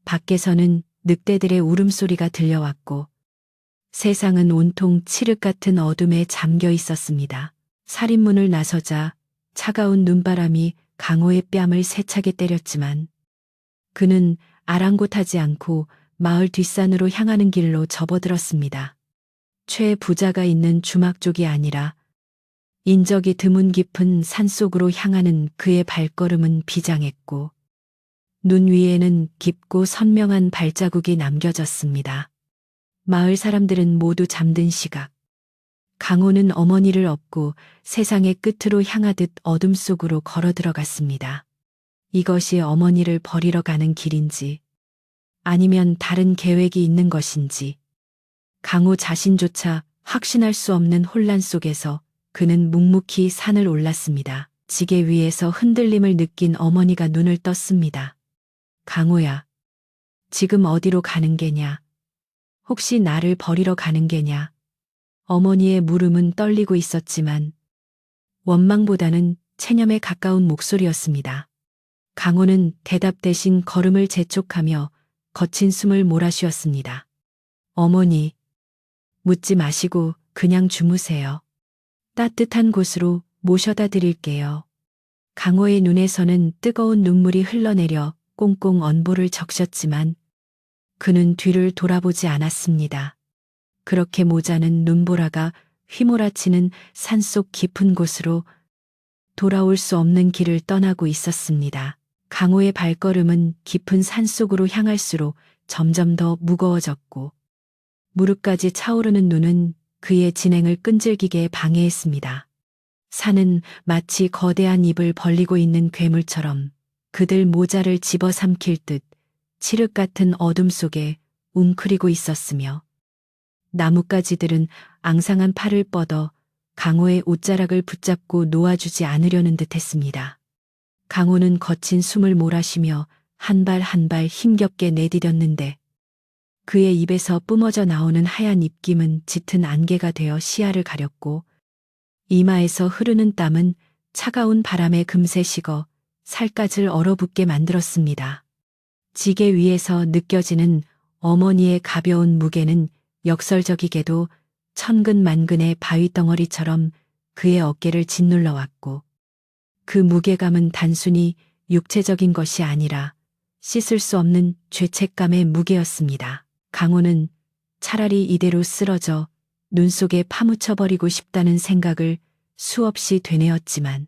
밖에서는 늑대들의 울음소리가 들려왔고 세상은 온통 칠흑 같은 어둠에 잠겨 있었습니다. 살인문을 나서자 차가운 눈바람이 강호의 뺨을 세차게 때렸지만 그는 아랑곳하지 않고 마을 뒷산으로 향하는 길로 접어들었습니다. 최 부자가 있는 주막 쪽이 아니라 인적이 드문 깊은 산속으로 향하는 그의 발걸음은 비장했고 눈 위에는 깊고 선명한 발자국이 남겨졌습니다. 마을 사람들은 모두 잠든 시각. 강호는 어머니를 업고 세상의 끝으로 향하듯 어둠 속으로 걸어 들어갔습니다. 이것이 어머니를 버리러 가는 길인지 아니면 다른 계획이 있는 것인지 강호 자신조차 확신할 수 없는 혼란 속에서 그는 묵묵히 산을 올랐습니다. 지게 위에서 흔들림을 느낀 어머니가 눈을 떴습니다. 강호야, 지금 어디로 가는 게냐? 혹시 나를 버리러 가는 게냐? 어머니의 물음은 떨리고 있었지만 원망보다는 체념에 가까운 목소리였습니다. 강호는 대답 대신 걸음을 재촉하며 거친 숨을 몰아쉬었습니다. 어머니, 묻지 마시고 그냥 주무세요. 따뜻한 곳으로 모셔다 드릴게요. 강호의 눈에서는 뜨거운 눈물이 흘러내려 꽁꽁 언보를 적셨지만 그는 뒤를 돌아보지 않았습니다. 그렇게 모자는 눈보라가 휘몰아치는 산속 깊은 곳으로 돌아올 수 없는 길을 떠나고 있었습니다. 강호의 발걸음은 깊은 산속으로 향할수록 점점 더 무거워졌고 무릎까지 차오르는 눈은 그의 진행을 끈질기게 방해했습니다. 산은 마치 거대한 입을 벌리고 있는 괴물처럼 그들 모자를 집어삼킬 듯 칠흑 같은 어둠 속에 웅크리고 있었으며 나뭇가지들은 앙상한 팔을 뻗어 강호의 옷자락을 붙잡고 놓아주지 않으려는 듯 했습니다. 강호는 거친 숨을 몰아쉬며 한 발 한 발 힘겹게 내디뎠는데 그의 입에서 뿜어져 나오는 하얀 입김은 짙은 안개가 되어 시야를 가렸고 이마에서 흐르는 땀은 차가운 바람에 금세 식어 살갗을 얼어붙게 만들었습니다. 지게 위에서 느껴지는 어머니의 가벼운 무게는 역설적이게도 천근만근의 바위덩어리처럼 그의 어깨를 짓눌러 왔고 그 무게감은 단순히 육체적인 것이 아니라 씻을 수 없는 죄책감의 무게였습니다. 강호는 차라리 이대로 쓰러져 눈 속에 파묻혀버리고 싶다는 생각을 수없이 되뇌었지만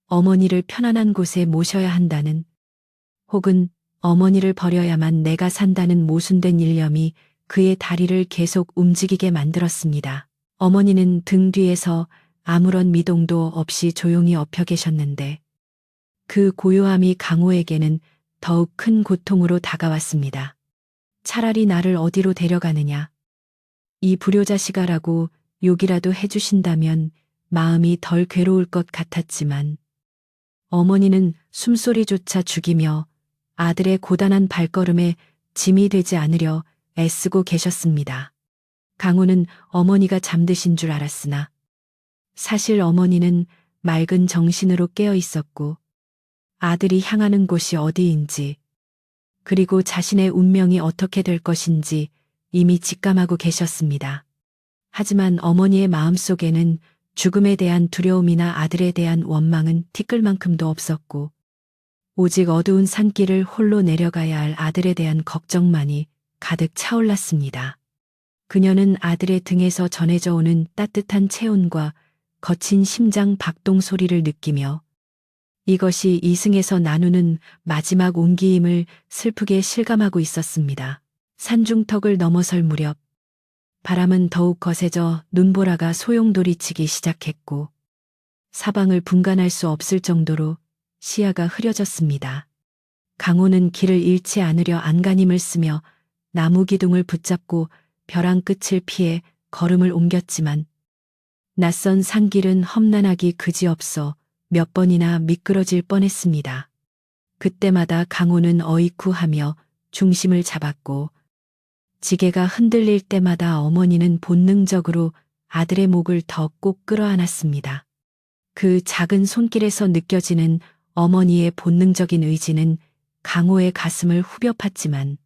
어머니를 편안한 곳에 모셔야 한다는 혹은 어머니를 버려야만 내가 산다는 모순된 일념이 그의 다리를 계속 움직이게 만들었습니다. 어머니는 등 뒤에서 아무런 미동도 없이 조용히 엎여 계셨는데 그 고요함이 강호에게는 더욱 큰 고통으로 다가왔습니다. 차라리 나를 어디로 데려가느냐. 이 불효자식아라고 욕이라도 해주신다면 마음이 덜 괴로울 것 같았지만 어머니는 숨소리조차 죽이며 아들의 고단한 발걸음에 짐이 되지 않으려 애쓰고 계셨습니다. 강호는 어머니가 잠드신 줄 알았으나 사실 어머니는 맑은 정신으로 깨어 있었고 아들이 향하는 곳이 어디인지 그리고 자신의 운명이 어떻게 될 것인지 이미 직감하고 계셨습니다. 하지만 어머니의 마음속에는 죽음에 대한 두려움이나 아들에 대한 원망은 티끌만큼도 없었고 오직 어두운 산길을 홀로 내려가야 할 아들에 대한 걱정만이 가득 차올랐습니다. 그녀는 아들의 등에서 전해져 오는 따뜻한 체온과 거친 심장 박동 소리를 느끼며 이것이 이승에서 나누는 마지막 온기임을 슬프게 실감하고 있었습니다. 산중턱을 넘어설 무렵 바람은 더욱 거세져 눈보라가 소용돌이치기 시작했고 사방을 분간할 수 없을 정도로 시야가 흐려졌습니다. 강호는 길을 잃지 않으려 안간힘을 쓰며 나무 기둥을 붙잡고 벼랑 끝을 피해 걸음을 옮겼지만 낯선 산길은 험난하기 그지없어 몇 번이나 미끄러질 뻔했습니다. 그때마다 강호는 어이쿠하며 중심을 잡았고 지게가 흔들릴 때마다 어머니는 본능적으로 아들의 목을 더 꼭 끌어안았습니다. 그 작은 손길에서 느껴지는 어머니의 본능적인 의지는 강호의 가슴을 후벼 팠지만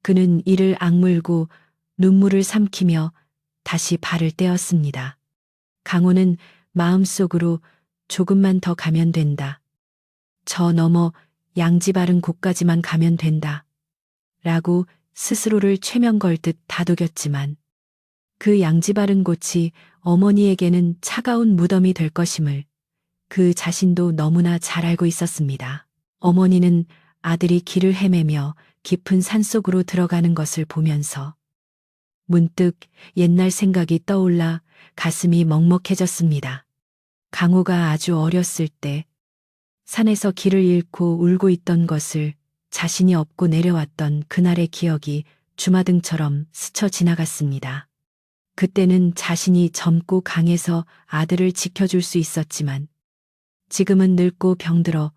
그는 이를 악물고 눈물을 삼키며 다시 발을 떼었습니다. 강호는 마음속으로 조금만 더 가면 된다. 저 너머 양지바른 곳까지만 가면 된다. 라고 스스로를 최면 걸듯 다독였지만 그 양지바른 곳이 어머니에게는 차가운 무덤이 될 것임을 그 자신도 너무나 잘 알고 있었습니다. 어머니는 아들이 길을 헤매며 깊은 산속으로 들어가는 것을 보면서 문득 옛날 생각이 떠올라 가슴이 먹먹해졌습니다. 강호가 아주 어렸을 때 산에서 길을 잃고 울고 있던 것을 자신이 업고 내려왔던 그날의 기억이 주마등처럼 스쳐 지나갔습니다. 그때는 자신이 젊고 강해서 아들을 지켜줄 수 있었지만 지금은 늙고 병들어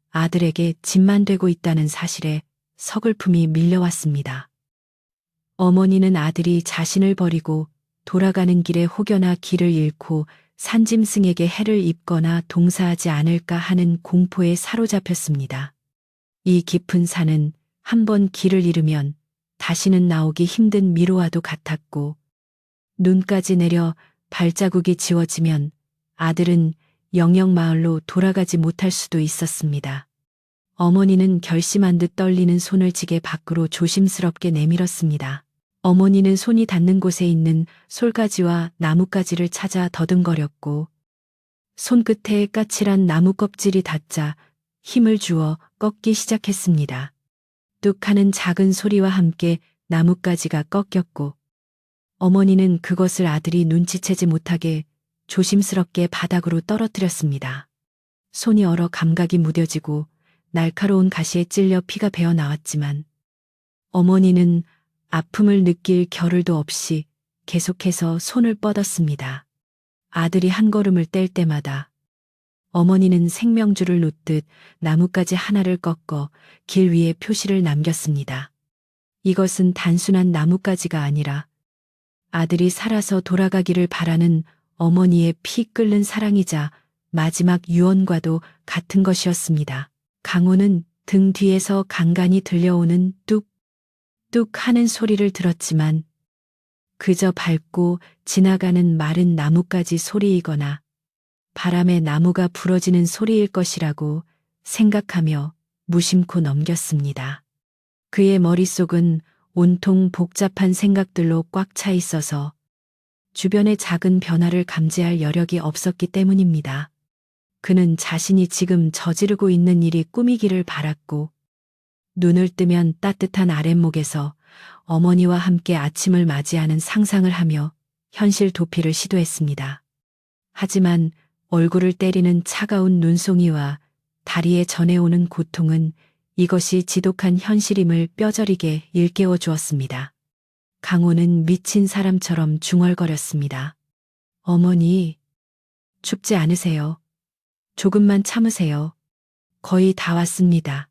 아들에게 짐만 되고 있다는 사실에 서글픔이 밀려왔습니다. 어머니는 아들이 자신을 버리고 돌아가는 길에 혹여나 길을 잃고 산짐승에게 해를 입거나 동사하지 않을까 하는 공포에 사로잡혔습니다. 이 깊은 산은 한번 길을 잃으면 다시는 나오기 힘든 미로와도 같았고 눈까지 내려 발자국이 지워지면 아들은 영영 마을로 돌아가지 못할 수도 있었습니다. 어머니는 결심한 듯 떨리는 손을 지게 밖으로 조심스럽게 내밀었습니다. 어머니는 손이 닿는 곳에 있는 솔가지와 나뭇가지를 찾아 더듬거렸고 손끝에 까칠한 나무 껍질이 닿자 힘을 주어 꺾기 시작했습니다. 뚝 하는 작은 소리와 함께 나뭇가지가 꺾였고 어머니는 그것을 아들이 눈치채지 못하게 조심스럽게 바닥으로 떨어뜨렸습니다. 손이 얼어 감각이 무뎌지고 날카로운 가시에 찔려 피가 배어 나왔지만 어머니는 아픔을 느낄 겨를도 없이 계속해서 손을 뻗었습니다. 아들이 한 걸음을 뗄 때마다 어머니는 생명줄을 놓듯 나뭇가지 하나를 꺾어 길 위에 표시를 남겼습니다. 이것은 단순한 나뭇가지가 아니라 아들이 살아서 돌아가기를 바라는 어머니의 피 끓는 사랑이자 마지막 유언과도 같은 것이었습니다. 강호는 등 뒤에서 간간히 들려오는 뚝뚝 하는 소리를 들었지만 그저 밟고 지나가는 마른 나뭇가지 소리이거나 바람에 나무가 부러지는 소리일 것이라고 생각하며 무심코 넘겼습니다. 그의 머릿속은 온통 복잡한 생각들로 꽉 차 있어서 주변의 작은 변화를 감지할 여력이 없었기 때문입니다. 그는 자신이 지금 저지르고 있는 일이 꿈이기를 바랐고 눈을 뜨면 따뜻한 아랫목에서 어머니와 함께 아침을 맞이하는 상상을 하며 현실 도피를 시도했습니다. 하지만 얼굴을 때리는 차가운 눈송이와 다리에 전해오는 고통은 이것이 지독한 현실임을 뼈저리게 일깨워 주었습니다. 강호는 미친 사람처럼 중얼거렸습니다. 어머니, 춥지 않으세요? 조금만 참으세요. 거의 다 왔습니다.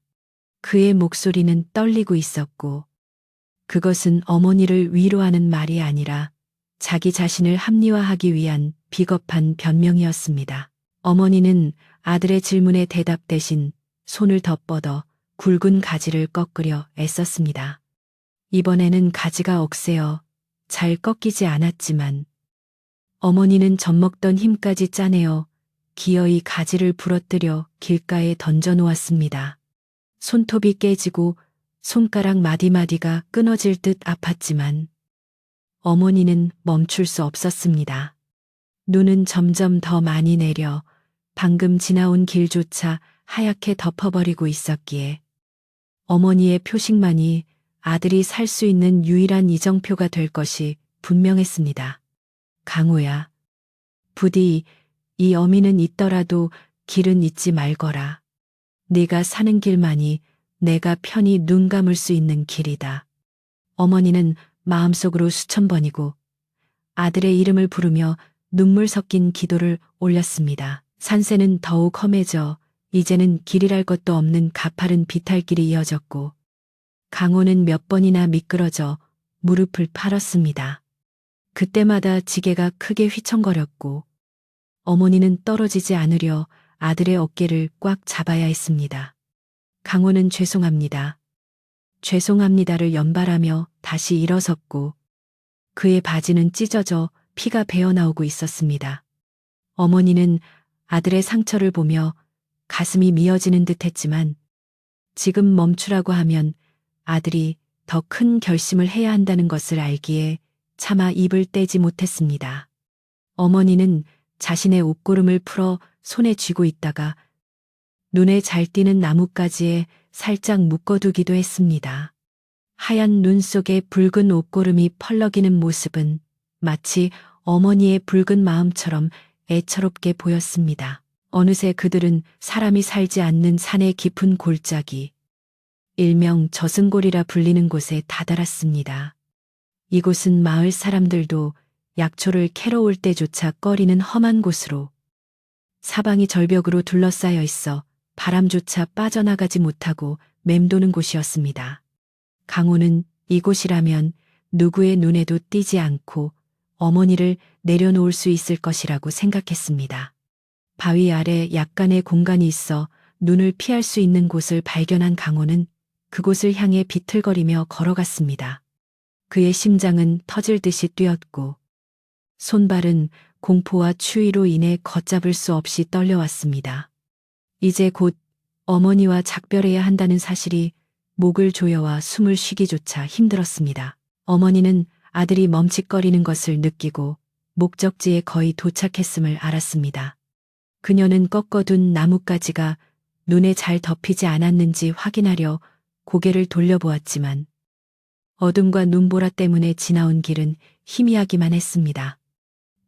그의 목소리는 떨리고 있었고 그것은 어머니를 위로하는 말이 아니라 자기 자신을 합리화하기 위한 비겁한 변명이었습니다. 어머니는 아들의 질문에 대답 대신 손을 더 뻗어 굵은 가지를 꺾으려 애썼습니다. 이번에는 가지가 억세어 잘 꺾이지 않았지만 어머니는 젖먹던 힘까지 짜내어 기어이 가지를 부러뜨려 길가에 던져 놓았습니다. 손톱이 깨지고 손가락 마디마디가 끊어질 듯 아팠지만 어머니는 멈출 수 없었습니다. 눈은 점점 더 많이 내려 방금 지나온 길조차 하얗게 덮어버리고 있었기에 어머니의 표식만이 아들이 살 수 있는 유일한 이정표가 될 것이 분명했습니다. 강호야, 부디 이 어미는 있더라도 길은 잊지 말거라. 네가 사는 길만이 내가 편히 눈 감을 수 있는 길이다. 어머니는 마음속으로 수천 번이고 아들의 이름을 부르며 눈물 섞인 기도를 올렸습니다. 산새는 더욱 험해져 이제는 길이랄 것도 없는 가파른 비탈길이 이어졌고 강호는 몇 번이나 미끄러져 무릎을 팔았습니다. 그때마다 지게가 크게 휘청거렸고 어머니는 떨어지지 않으려 아들의 어깨를 꽉 잡아야 했습니다. 강호는 죄송합니다. 죄송합니다를 연발하며 다시 일어섰고 그의 바지는 찢어져 피가 배어나오고 있었습니다. 어머니는 아들의 상처를 보며 가슴이 미어지는 듯 했지만 지금 멈추라고 하면 아들이 더 큰 결심을 해야 한다는 것을 알기에 차마 입을 떼지 못했습니다. 어머니는 자신의 옷고름을 풀어 손에 쥐고 있다가 눈에 잘 띄는 나뭇가지에 살짝 묶어두기도 했습니다. 하얀 눈 속에 붉은 옷고름이 펄럭이는 모습은 마치 어머니의 붉은 마음처럼 애처롭게 보였습니다. 어느새 그들은 사람이 살지 않는 산의 깊은 골짜기, 일명 저승골이라 불리는 곳에 다다랐습니다. 이곳은 마을 사람들도 약초를 캐러 올 때조차 꺼리는 험한 곳으로 사방이 절벽으로 둘러싸여 있어 바람조차 빠져나가지 못하고 맴도는 곳이었습니다. 강호는 이곳이라면 누구의 눈에도 띄지 않고 어머니를 내려놓을 수 있을 것이라고 생각했습니다. 바위 아래 약간의 공간이 있어 눈을 피할 수 있는 곳을 발견한 강호는 그곳을 향해 비틀거리며 걸어갔습니다. 그의 심장은 터질 듯이 뛰었고 손발은 공포와 추위로 인해 걷잡을 수 없이 떨려왔습니다. 이제 곧 어머니와 작별해야 한다는 사실이 목을 조여와 숨을 쉬기조차 힘들었습니다. 어머니는 아들이 멈칫거리는 것을 느끼고 목적지에 거의 도착했음을 알았습니다. 그녀는 꺾어둔 나뭇가지가 눈에 잘 덮이지 않았는지 확인하려 고개를 돌려보았지만 어둠과 눈보라 때문에 지나온 길은 희미하기만 했습니다.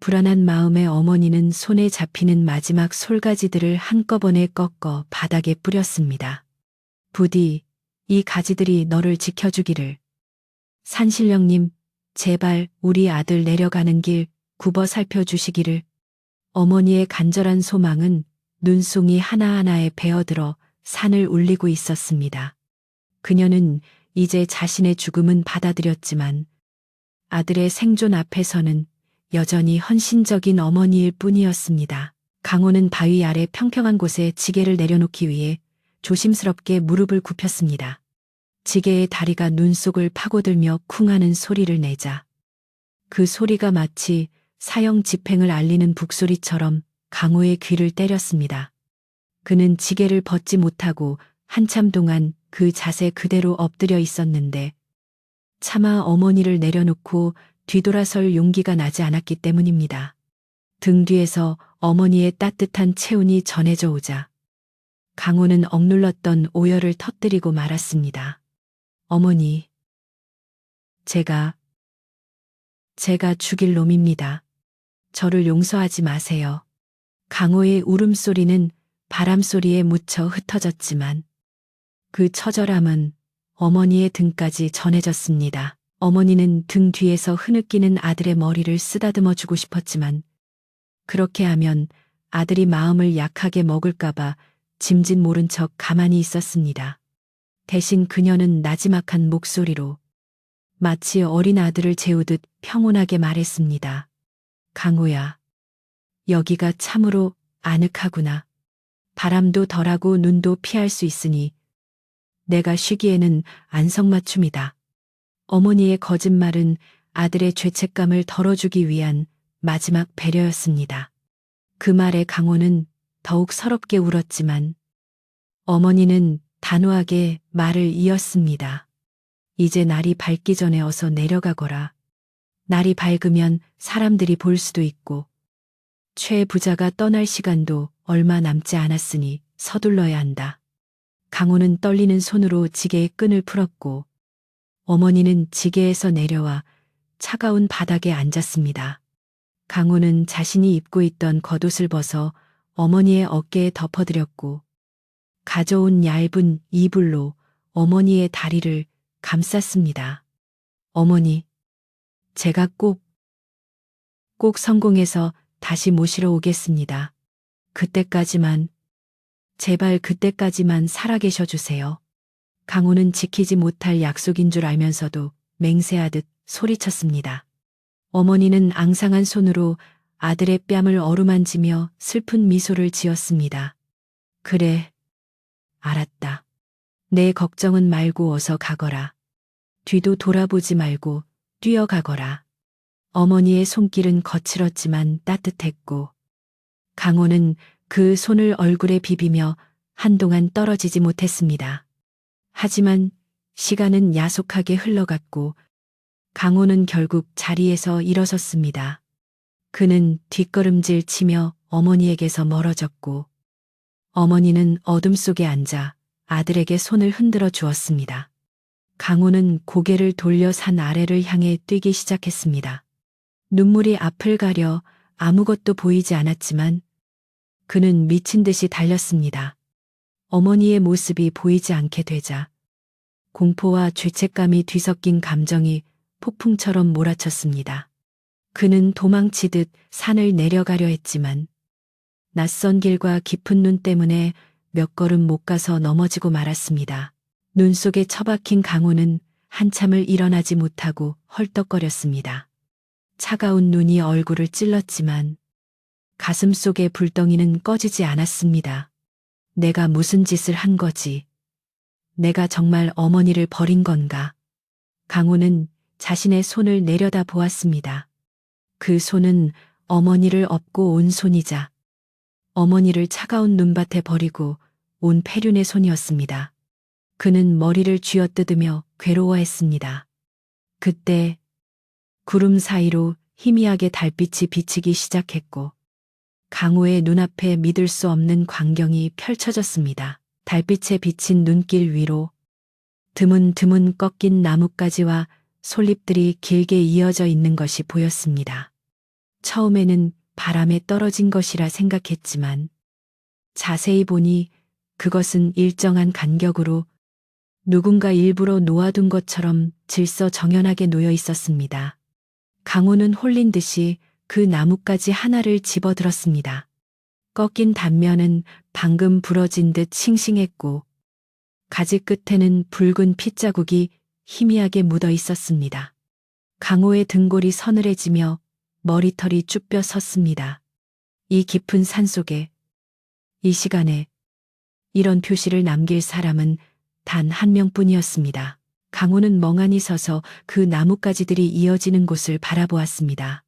불안한 마음에 어머니는 손에 잡히는 마지막 솔가지들을 한꺼번에 꺾어 바닥에 뿌렸습니다. 부디 이 가지들이 너를 지켜주기를. 산신령님, 제발 우리 아들 내려가는 길 굽어 살펴주시기를. 어머니의 간절한 소망은 눈송이 하나하나에 베어들어 산을 울리고 있었습니다. 그녀는 이제 자신의 죽음은 받아들였지만 아들의 생존 앞에서는 여전히 헌신적인 어머니일 뿐이었습니다. 강호는 바위 아래 평평한 곳에 지게를 내려놓기 위해 조심스럽게 무릎을 굽혔습니다. 지게의 다리가 눈 속을 파고들며 쿵하는 소리를 내자 그 소리가 마치 사형 집행을 알리는 북소리처럼 강호의 귀를 때렸습니다. 그는 지게를 벗지 못하고 한참 동안 그 자세 그대로 엎드려 있었는데 차마 어머니를 내려놓고 뒤돌아설 용기가 나지 않았기 때문입니다. 등 뒤에서 어머니의 따뜻한 체온이 전해져 오자 강호는 억눌렀던 오열을 터뜨리고 말았습니다. 어머니, 제가 죽일 놈입니다. 저를 용서하지 마세요. 강호의 울음소리는 바람소리에 묻혀 흩어졌지만 그 처절함은 어머니의 등까지 전해졌습니다. 어머니는 등 뒤에서 흐느끼는 아들의 머리를 쓰다듬어 주고 싶었지만 그렇게 하면 아들이 마음을 약하게 먹을까봐 짐짓 모른 척 가만히 있었습니다. 대신 그녀는 나지막한 목소리로 마치 어린 아들을 재우듯 평온하게 말했습니다. 강호야, 여기가 참으로 아늑하구나. 바람도 덜하고 눈도 피할 수 있으니 내가 쉬기에는 안성맞춤이다. 어머니의 거짓말은 아들의 죄책감을 덜어주기 위한 마지막 배려였습니다. 그 말에 강호는 더욱 서럽게 울었지만 어머니는 단호하게 말을 이었습니다. 이제 날이 밝기 전에 어서 내려가거라. 날이 밝으면 사람들이 볼 수도 있고 최 부자가 떠날 시간도 얼마 남지 않았으니 서둘러야 한다. 강호는 떨리는 손으로 지게의 끈을 풀었고 어머니는 지게에서 내려와 차가운 바닥에 앉았습니다. 강호는 자신이 입고 있던 겉옷을 벗어 어머니의 어깨에 덮어드렸고 가져온 얇은 이불로 어머니의 다리를 감쌌습니다. 어머니, 제가 꼭 성공해서 다시 모시러 오겠습니다. 그때까지만, 제발 그때까지만 살아계셔 주세요. 강호는 지키지 못할 약속인 줄 알면서도 맹세하듯 소리쳤습니다. 어머니는 앙상한 손으로 아들의 뺨을 어루만지며 슬픈 미소를 지었습니다. 그래, 알았다. 내 걱정은 말고 어서 가거라. 뒤도 돌아보지 말고 뛰어가거라. 어머니의 손길은 거칠었지만 따뜻했고 강호는 그 손을 얼굴에 비비며 한동안 떨어지지 못했습니다. 하지만 시간은 야속하게 흘러갔고 강호는 결국 자리에서 일어섰습니다. 그는 뒷걸음질 치며 어머니에게서 멀어졌고 어머니는 어둠 속에 앉아 아들에게 손을 흔들어 주었습니다. 강호는 고개를 돌려 산 아래를 향해 뛰기 시작했습니다. 눈물이 앞을 가려 아무것도 보이지 않았지만 그는 미친 듯이 달렸습니다. 어머니의 모습이 보이지 않게 되자 공포와 죄책감이 뒤섞인 감정이 폭풍처럼 몰아쳤습니다. 그는 도망치듯 산을 내려가려 했지만 낯선 길과 깊은 눈 때문에 몇 걸음 못 가서 넘어지고 말았습니다. 눈 속에 처박힌 강호는 한참을 일어나지 못하고 헐떡거렸습니다. 차가운 눈이 얼굴을 찔렀지만 가슴 속의 불덩이는 꺼지지 않았습니다. 내가 무슨 짓을 한 거지? 내가 정말 어머니를 버린 건가? 강호는 자신의 손을 내려다 보았습니다. 그 손은 어머니를 업고 온 손이자 어머니를 차가운 눈밭에 버리고 온 폐륜의 손이었습니다. 그는 머리를 쥐어뜯으며 괴로워했습니다. 그때 구름 사이로 희미하게 달빛이 비치기 시작했고 강호의 눈앞에 믿을 수 없는 광경이 펼쳐졌습니다. 달빛에 비친 눈길 위로 드문드문 꺾인 나뭇가지와 솔잎들이 길게 이어져 있는 것이 보였습니다. 처음에는 바람에 떨어진 것이라 생각했지만 자세히 보니 그것은 일정한 간격으로 누군가 일부러 놓아둔 것처럼 질서정연하게 놓여 있었습니다. 강호는 홀린 듯이 그 나뭇가지 하나를 집어들었습니다. 꺾인 단면은 방금 부러진 듯 싱싱했고 가지 끝에는 붉은 핏자국이 희미하게 묻어 있었습니다. 강호의 등골이 서늘해지며 머리털이 쭈뼛 섰습니다. 이 깊은 산속에 이 시간에 이런 표시를 남길 사람은 단 한 명뿐이었습니다. 강호는 멍하니 서서 그 나뭇가지들이 이어지는 곳을 바라보았습니다.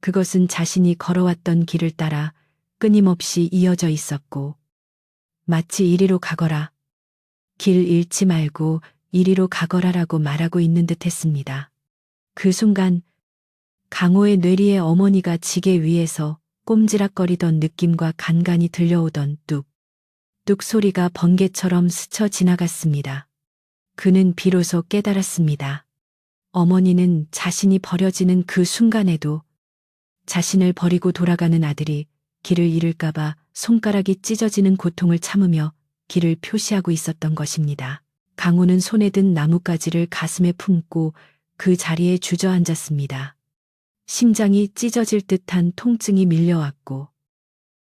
그것은 자신이 걸어왔던 길을 따라 끊임없이 이어져 있었고 마치 이리로 가거라, 길 잃지 말고 이리로 가거라라고 말하고 있는 듯 했습니다. 그 순간 강호의 뇌리에 어머니가 지게 위에서 꼼지락거리던 느낌과 간간이 들려오던 뚝뚝 소리가 번개처럼 스쳐 지나갔습니다. 그는 비로소 깨달았습니다. 어머니는 자신이 버려지는 그 순간에도 자신을 버리고 돌아가는 아들이 길을 잃을까봐 손가락이 찢어지는 고통을 참으며 길을 표시하고 있었던 것입니다. 강호는 손에 든 나뭇가지를 가슴에 품고 그 자리에 주저앉았습니다. 심장이 찢어질 듯한 통증이 밀려왔고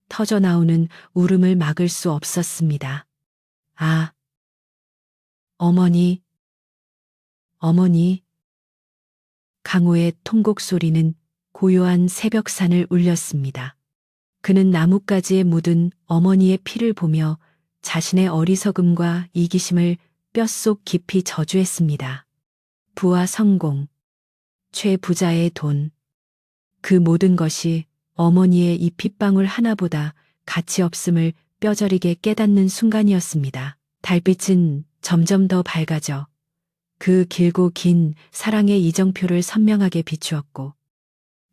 터져나오는 울음을 막을 수 없었습니다. 아, 어머니, 어머니. 강호의 통곡 소리는 고요한 새벽산을 울렸습니다. 그는 나뭇가지에 묻은 어머니의 피를 보며 자신의 어리석음과 이기심을 뼛속 깊이 저주했습니다. 부와 성공, 최부자의 돈, 그 모든 것이 어머니의 이 핏방울 하나보다 가치 없음을 뼈저리게 깨닫는 순간이었습니다. 달빛은 점점 더 밝아져 그 길고 긴 사랑의 이정표를 선명하게 비추었고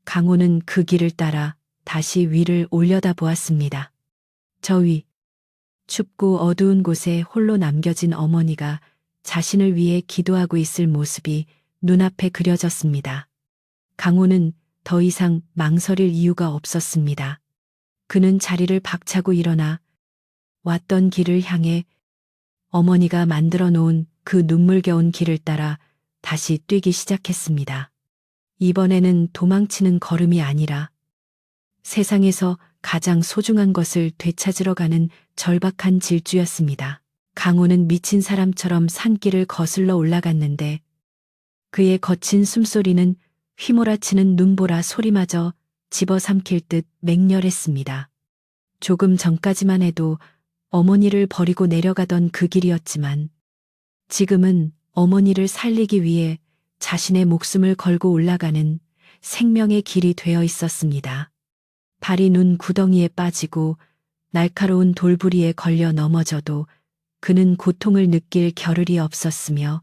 강호는 그 길을 따라 다시 위를 올려다 보았습니다. 저 위, 춥고 어두운 곳에 홀로 남겨진 어머니가 자신을 위해 기도하고 있을 모습이 눈앞에 그려졌습니다. 강호는 더 이상 망설일 이유가 없었습니다. 그는 자리를 박차고 일어나 왔던 길을 향해 어머니가 만들어 놓은 그 눈물겨운 길을 따라 다시 뛰기 시작했습니다. 이번에는 도망치는 걸음이 아니라 세상에서 가장 소중한 것을 되찾으러 가는 절박한 질주였습니다. 강호는 미친 사람처럼 산길을 거슬러 올라갔는데 그의 거친 숨소리는 휘몰아치는 눈보라 소리마저 집어삼킬 듯 맹렬했습니다. 조금 전까지만 해도 어머니를 버리고 내려가던 그 길이었지만 지금은 어머니를 살리기 위해 자신의 목숨을 걸고 올라가는 생명의 길이 되어 있었습니다. 발이 눈 구덩이에 빠지고 날카로운 돌부리에 걸려 넘어져도 그는 고통을 느낄 겨를이 없었으며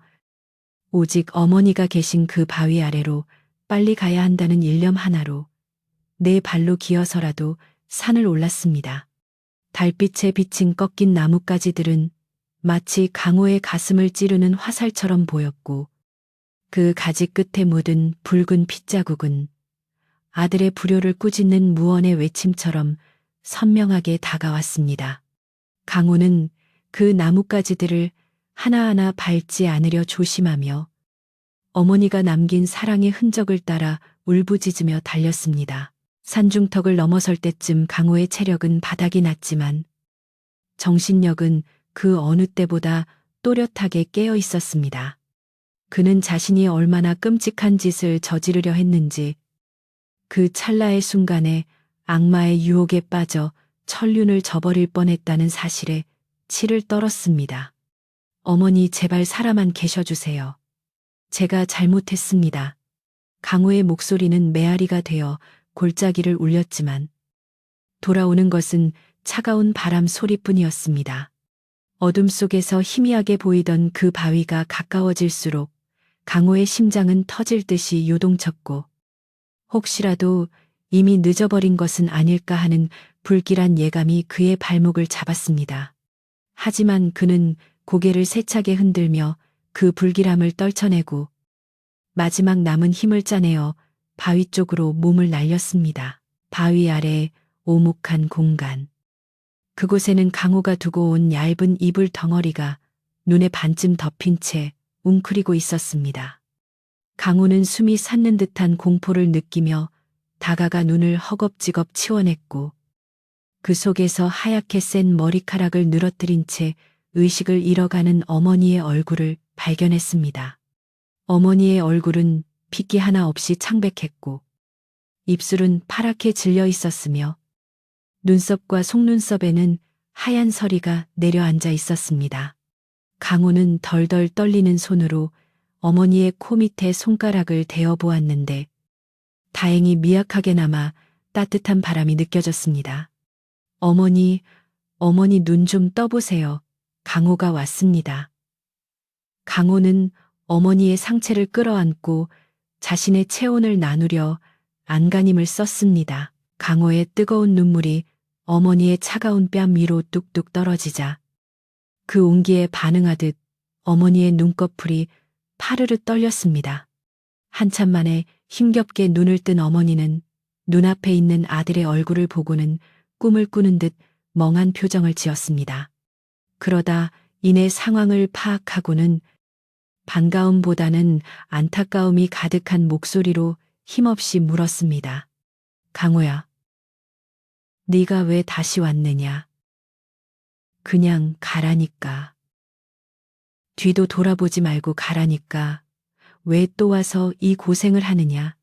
오직 어머니가 계신 그 바위 아래로 빨리 가야 한다는 일념 하나로 네 발로 기어서라도 산을 올랐습니다. 달빛에 비친 꺾인 나뭇가지들은 마치 강호의 가슴을 찌르는 화살처럼 보였고 그 가지 끝에 묻은 붉은 핏자국은 아들의 불효를 꾸짖는 무언의 외침처럼 선명하게 다가왔습니다. 강호는 그 나뭇가지들을 하나하나 밟지 않으려 조심하며 어머니가 남긴 사랑의 흔적을 따라 울부짖으며 달렸습니다. 산중턱을 넘어설 때쯤 강호의 체력은 바닥이 났지만 정신력은 그 어느 때보다 또렷하게 깨어 있었습니다. 그는 자신이 얼마나 끔찍한 짓을 저지르려 했는지 그 찰나의 순간에 악마의 유혹에 빠져 천륜을 저버릴 뻔했다는 사실에 치를 떨었습니다. 어머니 제발 살아만 계셔주세요. 제가 잘못했습니다. 강호의 목소리는 메아리가 되어 골짜기를 울렸지만 돌아오는 것은 차가운 바람 소리뿐이었습니다. 어둠 속에서 희미하게 보이던 그 바위가 가까워질수록 강호의 심장은 터질 듯이 요동쳤고 혹시라도 이미 늦어버린 것은 아닐까 하는 불길한 예감이 그의 발목을 잡았습니다. 하지만 그는 고개를 세차게 흔들며 그 불길함을 떨쳐내고 마지막 남은 힘을 짜내어 바위 쪽으로 몸을 날렸습니다. 바위 아래 오목한 공간. 그곳에는 강호가 두고 온 얇은 이불 덩어리가 눈에 반쯤 덮인 채 웅크리고 있었습니다. 강호는 숨이 솟는 듯한 공포를 느끼며 다가가 눈을 허겁지겁 치워냈고 그 속에서 하얗게 센 머리카락을 늘어뜨린 채 의식을 잃어가는 어머니의 얼굴을 발견했습니다. 어머니의 얼굴은 핏기 하나 없이 창백했고 입술은 파랗게 질려 있었으며 눈썹과 속눈썹에는 하얀 서리가 내려앉아 있었습니다. 강호는 덜덜 떨리는 손으로 어머니의 코 밑에 손가락을 대어 보았는데 다행히 미약하게나마 따뜻한 바람이 느껴졌습니다. 어머니 눈 좀 떠보세요. 강호가 왔습니다. 강호는 어머니의 상체를 끌어안고 자신의 체온을 나누려 안간힘을 썼습니다. 강호의 뜨거운 눈물이 어머니의 차가운 뺨 위로 뚝뚝 떨어지자 그 온기에 반응하듯 어머니의 눈꺼풀이 파르르 떨렸습니다. 한참 만에 힘겹게 눈을 뜬 어머니는 눈앞에 있는 아들의 얼굴을 보고는 꿈을 꾸는 듯 멍한 표정을 지었습니다. 그러다 이내 상황을 파악하고는 반가움보다는 안타까움이 가득한 목소리로 힘없이 물었습니다. 강호야, 네가 왜 다시 왔느냐? 그냥 가라니까. 뒤도 돌아보지 말고 가라니까. 왜 또 와서 이 고생을 하느냐?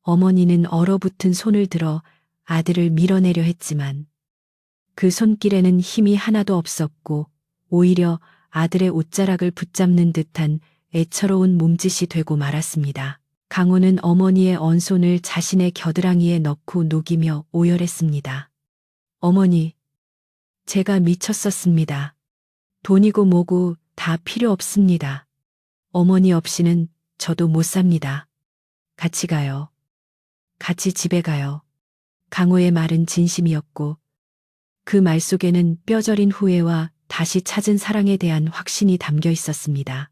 어머니는 얼어붙은 손을 들어 아들을 밀어내려 했지만 그 손길에는 힘이 하나도 없었고 오히려 아들의 옷자락을 붙잡는 듯한 애처로운 몸짓이 되고 말았습니다. 강호는 어머니의 언손을 자신의 겨드랑이에 넣고 녹이며 오열했습니다. 어머니, 제가 미쳤었습니다. 돈이고 뭐고 다 필요 없습니다. 어머니 없이는 저도 못 삽니다. 같이 가요. 같이 집에 가요. 강호의 말은 진심이었고 그 말 속에는 뼈저린 후회와 다시 찾은 사랑에 대한 확신이 담겨 있었습니다.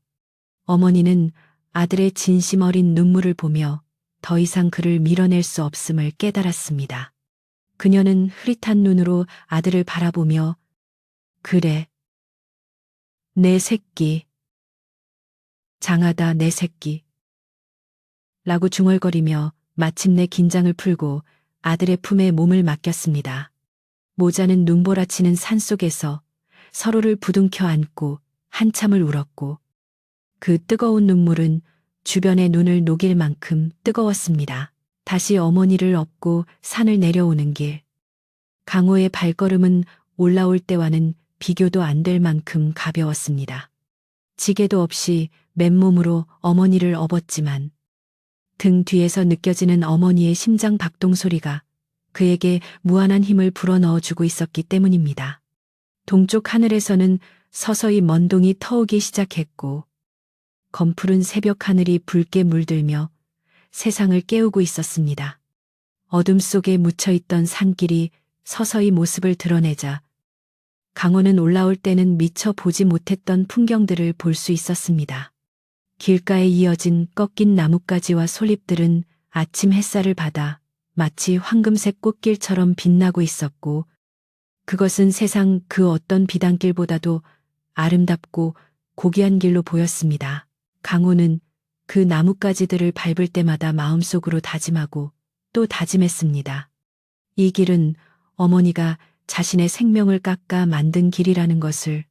어머니는 아들의 진심 어린 눈물을 보며 더 이상 그를 밀어낼 수 없음을 깨달았습니다. 그녀는 흐릿한 눈으로 아들을 바라보며 그래, 내 새끼. 장하다 내 새끼. 라고 중얼거리며 마침내 긴장을 풀고 아들의 품에 몸을 맡겼습니다. 모자는 눈보라치는 산속에서 서로를 부둥켜 안고 한참을 울었고 그 뜨거운 눈물은 주변의 눈을 녹일 만큼 뜨거웠습니다. 다시 어머니를 업고 산을 내려오는 길. 강호의 발걸음은 올라올 때와는 비교도 안 될 만큼 가벼웠습니다. 지게도 없이 맨몸으로 어머니를 업었지만 등 뒤에서 느껴지는 어머니의 심장 박동 소리가 그에게 무한한 힘을 불어넣어주고 있었기 때문입니다. 동쪽 하늘에서는 서서히 먼동이 터오기 시작했고 검푸른 새벽 하늘이 붉게 물들며 세상을 깨우고 있었습니다. 어둠 속에 묻혀있던 산길이 서서히 모습을 드러내자 강호는 올라올 때는 미처 보지 못했던 풍경들을 볼 수 있었습니다. 길가에 이어진 꺾인 나뭇가지와 솔잎들은 아침 햇살을 받아 마치 황금색 꽃길처럼 빛나고 있었고 그것은 세상 그 어떤 비단길보다도 아름답고 고귀한 길로 보였습니다. 강호는 그 나뭇가지들을 밟을 때마다 마음속으로 다짐하고 또 다짐했습니다. 이 길은 어머니가 자신의 생명을 깎아 만든 길이라는 것을,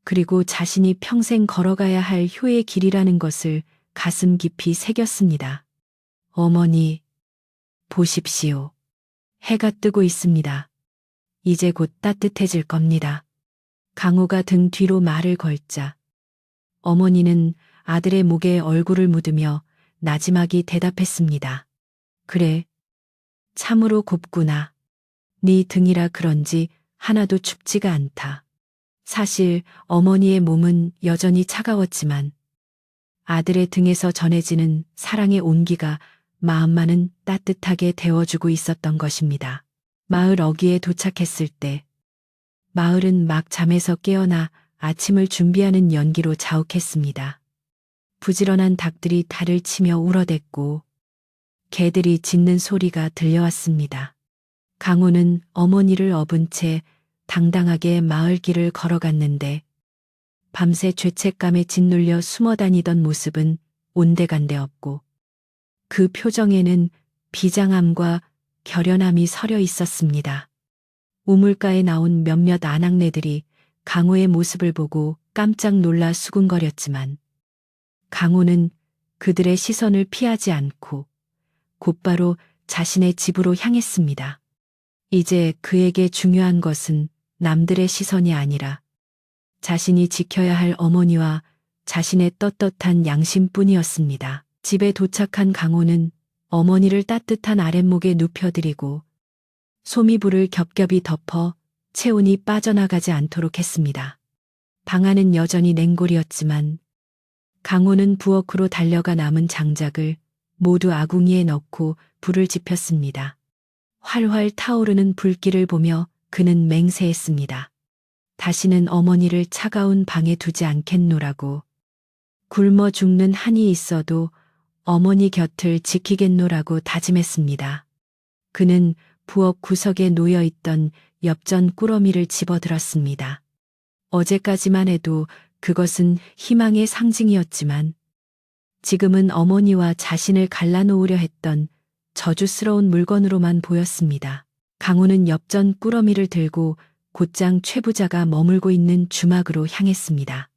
그리고 자신이 평생 걸어가야 할 효의 길이라는 것을 가슴 깊이 새겼습니다. 어머니, 보십시오. 해가 뜨고 있습니다. 이제 곧 따뜻해질 겁니다. 강호가 등 뒤로 말을 걸자 어머니는 아들의 목에 얼굴을 묻으며 나지막이 대답했습니다. 그래, 참으로 곱구나. 네 등이라 그런지 하나도 춥지가 않다. 사실 어머니의 몸은 여전히 차가웠지만 아들의 등에서 전해지는 사랑의 온기가 마음만은 따뜻하게 데워주고 있었던 것입니다. 마을 어귀에 도착했을 때 마을은 막 잠에서 깨어나 아침을 준비하는 연기로 자욱했습니다. 부지런한 닭들이 달을 치며 울어댔고 개들이 짖는 소리가 들려왔습니다. 강호는 어머니를 업은 채 당당하게 마을길을 걸어갔는데 밤새 죄책감에 짓눌려 숨어 다니던 모습은 온데간데 없고 그 표정에는 비장함과 결연함이 서려 있었습니다. 우물가에 나온 몇몇 아낙네들이 강호의 모습을 보고 깜짝 놀라 수군거렸지만 강호는 그들의 시선을 피하지 않고 곧바로 자신의 집으로 향했습니다. 이제 그에게 중요한 것은 남들의 시선이 아니라 자신이 지켜야 할 어머니와 자신의 떳떳한 양심뿐이었습니다. 집에 도착한 강호는 어머니를 따뜻한 아랫목에 눕혀드리고 소미불을 겹겹이 덮어 체온이 빠져나가지 않도록 했습니다. 방 안은 여전히 냉골이었지만 강호는 부엌으로 달려가 남은 장작을 모두 아궁이에 넣고 불을 지폈습니다. 활활 타오르는 불길을 보며 그는 맹세했습니다. 다시는 어머니를 차가운 방에 두지 않겠노라고. 굶어 죽는 한이 있어도 어머니 곁을 지키겠노라고 다짐했습니다. 그는 부엌 구석에 놓여있던 엽전 꾸러미를 집어들었습니다. 어제까지만 해도 그것은 희망의 상징이었지만 지금은 어머니와 자신을 갈라놓으려 했던 저주스러운 물건으로만 보였습니다. 강호는 엽전 꾸러미를 들고 곧장 최부자가 머물고 있는 주막으로 향했습니다.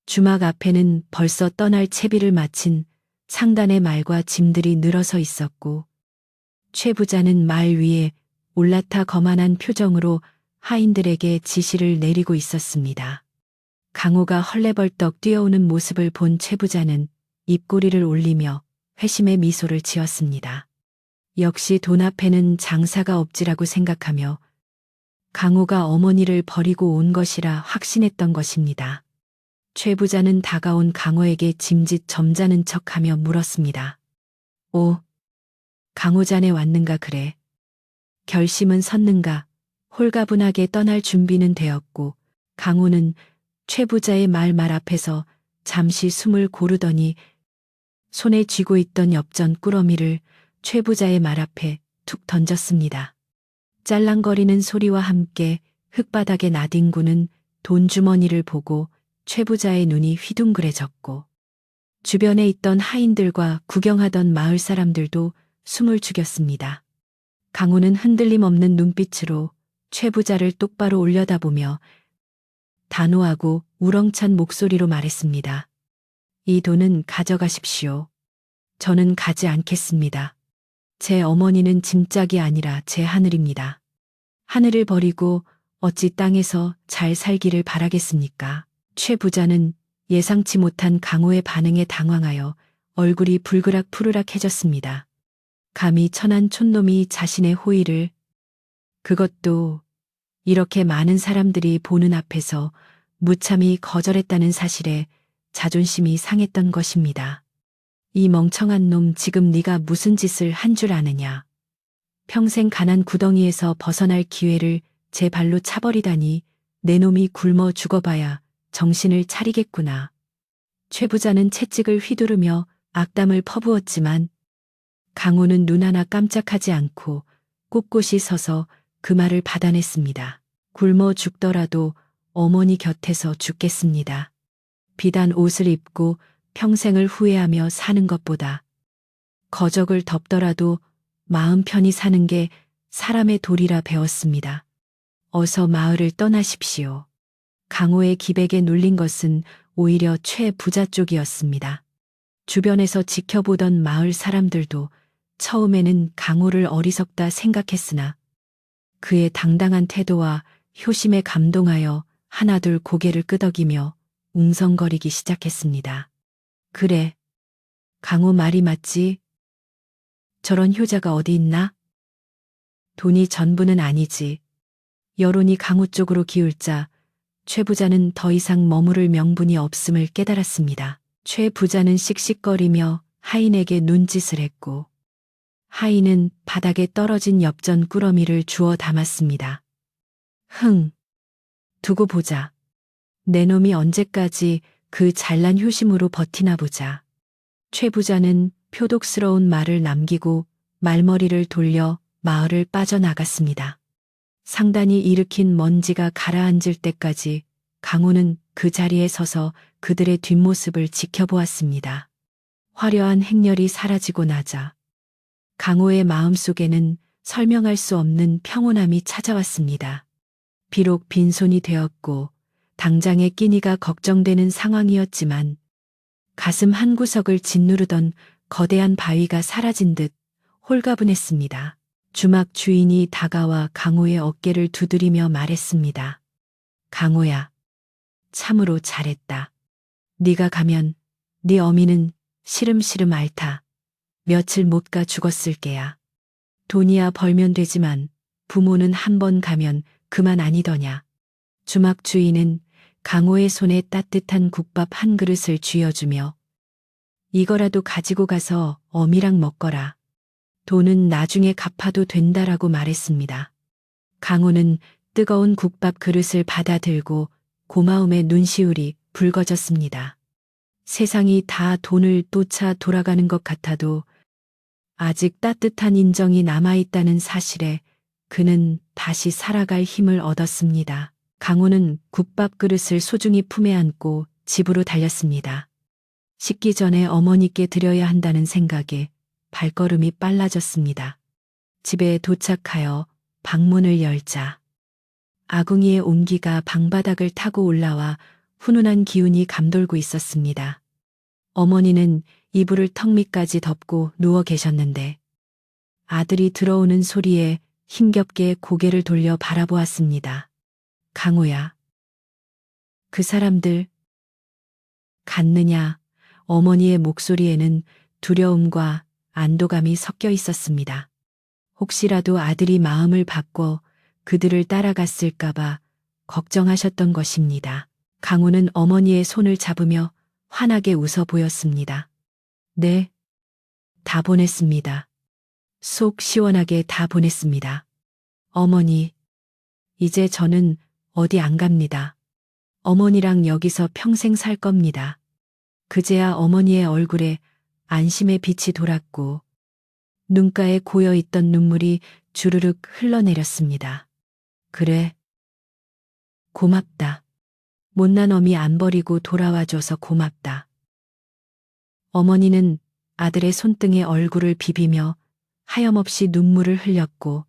주막 앞에는 벌써 떠날 채비를 마친 상단의 말과 짐들이 늘어서 있었고 최부자는 말 위에 올라타 거만한 표정으로 하인들에게 지시를 내리고 있었습니다. 강호가 헐레벌떡 뛰어오는 모습을 본 최부자는 입꼬리를 올리며 회심의 미소를 지었습니다. 역시 돈 앞에는 장사가 없지라고 생각하며 강호가 어머니를 버리고 온 것이라 확신했던 것입니다. 최부자는 다가온 강호에게 짐짓 점잖은 척하며 물었습니다. 오, 강호 자네 왔는가 그래. 결심은 섰는가. 홀가분하게 떠날 준비는 되었고 강호는 최부자의 말 앞에서 잠시 숨을 고르더니 손에 쥐고 있던 엽전 꾸러미를 최부자의 말 앞에 툭 던졌습니다. 짤랑거리는 소리와 함께 흙바닥에 나뒹구는 돈주머니를 보고 최부자의 눈이 휘둥그레졌고 주변에 있던 하인들과 구경하던 마을 사람들도 숨을 죽였습니다. 강호는 흔들림 없는 눈빛으로 최부자를 똑바로 올려다보며 단호하고 우렁찬 목소리로 말했습니다. 이 돈은 가져가십시오. 저는 가지 않겠습니다. 제 어머니는 짐짝이 아니라 제 하늘입니다. 하늘을 버리고 어찌 땅에서 잘 살기를 바라겠습니까? 최 부자는 예상치 못한 강호의 반응에 당황하여 얼굴이 불그락 푸르락해졌습니다. 감히 천한 촌놈이 자신의 호의를, 그것도 이렇게 많은 사람들이 보는 앞에서 무참히 거절했다는 사실에 자존심이 상했던 것입니다. 이 멍청한 놈, 지금 네가 무슨 짓을 한 줄 아느냐. 평생 가난 구덩이에서 벗어날 기회를 제 발로 차버리다니, 내 놈이 굶어 죽어봐야 정신을 차리겠구나. 최 부자는 채찍을 휘두르며 악담을 퍼부었지만 강호는 눈 하나 깜짝하지 않고 꼿꼿이 서서 그 말을 받아냈습니다. 굶어 죽더라도 어머니 곁에서 죽겠습니다. 비단 옷을 입고 평생을 후회하며 사는 것보다 거적을 덮더라도 마음 편히 사는 게 사람의 도리라 배웠습니다. 어서 마을을 떠나십시오. 강호의 기백에 눌린 것은 오히려 최 부자 쪽이었습니다. 주변에서 지켜보던 마을 사람들도 처음에는 강호를 어리석다 생각했으나 그의 당당한 태도와 효심에 감동하여 하나둘 고개를 끄덕이며 웅성거리기 시작했습니다. 그래, 강호 말이 맞지? 저런 효자가 어디 있나? 돈이 전부는 아니지. 여론이 강호 쪽으로 기울자 최 부자는 더 이상 머무를 명분이 없음을 깨달았습니다. 최 부자는 씩씩거리며 하인에게 눈짓을 했고 하인은 바닥에 떨어진 엽전 꾸러미를 주워 담았습니다. 두고 보자. 내 놈이 언제까지 그 잘난 효심으로 버티나 보자. 최 부자는 표독스러운 말을 남기고 말머리를 돌려 마을을 빠져나갔습니다. 상단이 일으킨 먼지가 가라앉을 때까지 강호는 그 자리에 서서 그들의 뒷모습을 지켜보았습니다. 화려한 행렬이 사라지고 나자 강호의 마음속에는 설명할 수 없는 평온함이 찾아왔습니다. 비록 빈손이 되었고 당장의 끼니가 걱정되는 상황이었지만 가슴 한구석을 짓누르던 거대한 바위가 사라진 듯 홀가분했습니다. 주막 주인이 다가와 강호의 어깨를 두드리며 말했습니다. 강호야, 참으로 잘했다. 네가 가면 네 어미는 시름시름 앓다. 며칠 못 가 죽었을 게야. 돈이야 벌면 되지만 부모는 한 번 가면 그만 아니더냐. 주막 주인은 강호의 손에 따뜻한 국밥 한 그릇을 쥐어주며 이거라도 가지고 가서 어미랑 먹거라. 돈은 나중에 갚아도 된다라고 말했습니다. 강호는 뜨거운 국밥 그릇을 받아들고 고마움의 눈시울이 붉어졌습니다. 세상이 다 돈을 쫓아 돌아가는 것 같아도 아직 따뜻한 인정이 남아있다는 사실에 그는 다시 살아갈 힘을 얻었습니다. 강호는 국밥 그릇을 소중히 품에 안고 집으로 달렸습니다. 식기 전에 어머니께 드려야 한다는 생각에 발걸음이 빨라졌습니다. 집에 도착하여 방문을 열자 아궁이의 온기가 방바닥을 타고 올라와 훈훈한 기운이 감돌고 있었습니다. 어머니는 이불을 턱 밑까지 덮고 누워 계셨는데 아들이 들어오는 소리에 힘겹게 고개를 돌려 바라보았습니다. 강호야, 그 사람들 갔느냐? 어머니의 목소리에는 두려움과 안도감이 섞여 있었습니다. 혹시라도 아들이 마음을 바꿔 그들을 따라갔을까봐 걱정하셨던 것입니다. 강호는 어머니의 손을 잡으며 환하게 웃어 보였습니다. 네, 다 보냈습니다. 속 시원하게 다 보냈습니다. 어머니, 이제 저는 어디 안 갑니다. 어머니랑 여기서 평생 살 겁니다. 그제야 어머니의 얼굴에 안심의 빛이 돌았고 눈가에 고여있던 눈물이 주르륵 흘러내렸습니다. 그래. 고맙다. 못난 어미 안 버리고 돌아와줘서 고맙다. 어머니는 아들의 손등에 얼굴을 비비며 하염없이 눈물을 흘렸고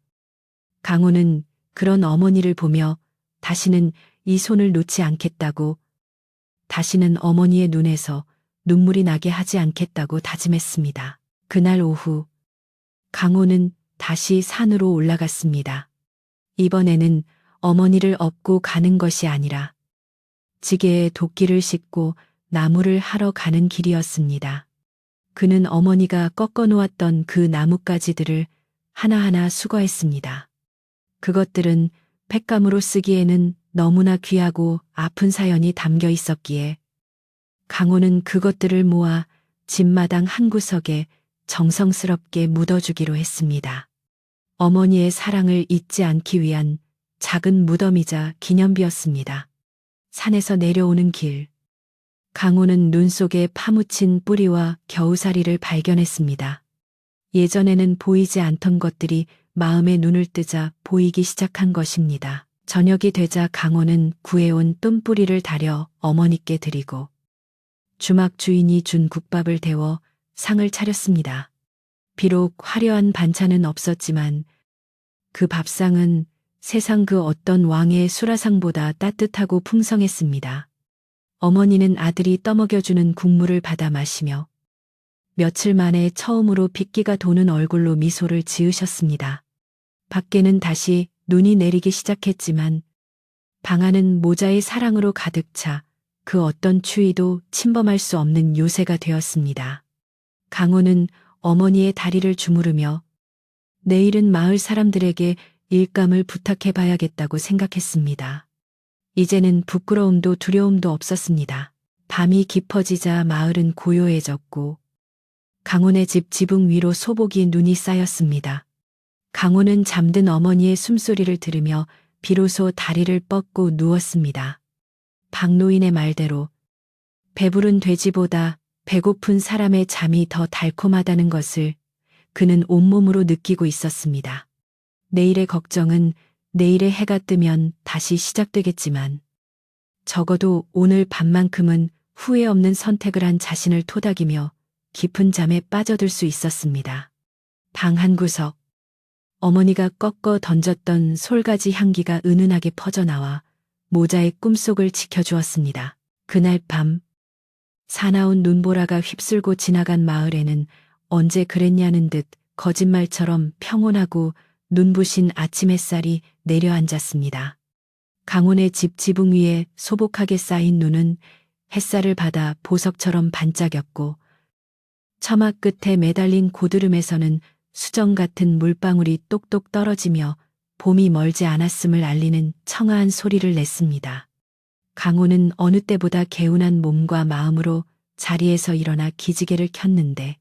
강호는 그런 어머니를 보며 다시는 이 손을 놓지 않겠다고 다시는 어머니의 눈에서 눈물이 나게 하지 않겠다고 다짐했습니다. 그날 오후 강호는 다시 산으로 올라갔습니다. 이번에는 어머니를 업고 가는 것이 아니라 지게에 도끼를 싣고 나무를 하러 가는 길이었습니다. 그는 어머니가 꺾어 놓았던 그 나뭇가지들을 하나하나 수거했습니다. 그것들은 횟감으로 쓰기에는 너무나 귀하고 아픈 사연이 담겨 있었기에 강호는 그것들을 모아 집마당 한 구석에 정성스럽게 묻어주기로 했습니다. 어머니의 사랑을 잊지 않기 위한 작은 무덤이자 기념비였습니다. 산에서 내려오는 길. 강호는 눈 속에 파묻힌 뿌리와 겨우살이를 발견했습니다. 예전에는 보이지 않던 것들이 마음의 눈을 뜨자 보이기 시작한 것입니다. 저녁이 되자 강호는 구해온 똠뿌리를 다려 어머니께 드리고 주막 주인이 준 국밥을 데워 상을 차렸습니다. 비록 화려한 반찬은 없었지만 그 밥상은 세상 그 어떤 왕의 수라상보다 따뜻하고 풍성했습니다. 어머니는 아들이 떠먹여주는 국물을 받아 마시며 며칠 만에 처음으로 핏기가 도는 얼굴로 미소를 지으셨습니다. 밖에는 다시 눈이 내리기 시작했지만 방 안은 모자의 사랑으로 가득 차 그 어떤 추위도 침범할 수 없는 요새가 되었습니다. 강호는 어머니의 다리를 주무르며 내일은 마을 사람들에게 일감을 부탁해 봐야겠다고 생각했습니다. 이제는 부끄러움도 두려움도 없었습니다. 밤이 깊어지자 마을은 고요해졌고 강호네 집 지붕 위로 소복이 눈이 쌓였습니다. 강호는 잠든 어머니의 숨소리를 들으며 비로소 다리를 뻗고 누웠습니다. 박노인의 말대로 배부른 돼지보다 배고픈 사람의 잠이 더 달콤하다는 것을 그는 온몸으로 느끼고 있었습니다. 내일의 걱정은 내일의 해가 뜨면 다시 시작되겠지만 적어도 오늘 밤만큼은 후회 없는 선택을 한 자신을 토닥이며 깊은 잠에 빠져들 수 있었습니다. 방 한 구석. 어머니가 꺾어 던졌던 솔가지 향기가 은은하게 퍼져나와 모자의 꿈속을 지켜주었습니다. 그날 밤 사나운 눈보라가 휩쓸고 지나간 마을에는 언제 그랬냐는 듯 거짓말처럼 평온하고 눈부신 아침 햇살이 내려앉았습니다. 강원의 집 지붕 위에 소복하게 쌓인 눈은 햇살을 받아 보석처럼 반짝였고 처마 끝에 매달린 고드름에서는 수정 같은 물방울이 똑똑 떨어지며 봄이 멀지 않았음을 알리는 청아한 소리를 냈습니다. 강호는 어느 때보다 개운한 몸과 마음으로 자리에서 일어나 기지개를 켰는데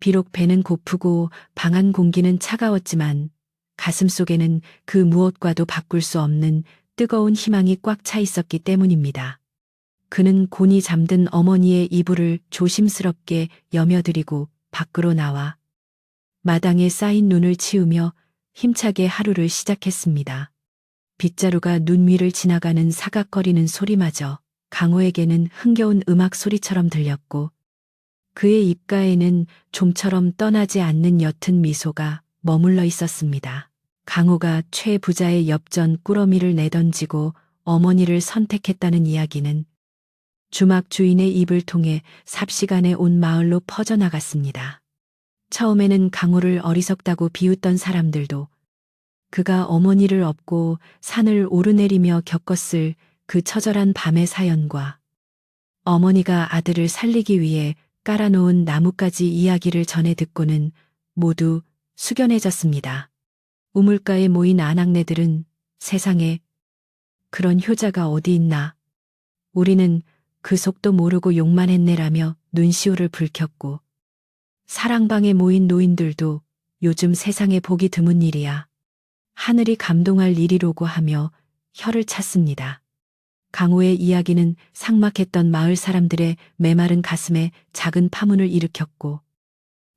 비록 배는 고프고 방안 공기는 차가웠지만 가슴 속에는 그 무엇과도 바꿀 수 없는 뜨거운 희망이 꽉 차 있었기 때문입니다. 그는 곤히 잠든 어머니의 이불을 조심스럽게 여며드리고 밖으로 나와 마당에 쌓인 눈을 치우며 힘차게 하루를 시작했습니다. 빗자루가 눈 위를 지나가는 사각거리는 소리마저 강호에게는 흥겨운 음악 소리처럼 들렸고 그의 입가에는 좀처럼 떠나지 않는 옅은 미소가 머물러 있었습니다. 강호가 최 부자의 엽전 꾸러미를 내던지고 어머니를 선택했다는 이야기는 주막 주인의 입을 통해 삽시간에 온 마을로 퍼져나갔습니다. 처음에는 강호를 어리석다고 비웃던 사람들도 그가 어머니를 업고 산을 오르내리며 겪었을 그 처절한 밤의 사연과 어머니가 아들을 살리기 위해 깔아놓은 나뭇가지 이야기를 전해 듣고는 모두 숙연해졌습니다. 우물가에 모인 아낙네들은 세상에 그런 효자가 어디 있나. 우리는 그 속도 모르고 욕만 했네라며 눈시울을 붉혔고 사랑방에 모인 노인들도 요즘 세상에 보기 드문 일이야. 하늘이 감동할 일이로고 하며 혀를 찼습니다. 강호의 이야기는 삭막했던 마을 사람들의 메마른 가슴에 작은 파문을 일으켰고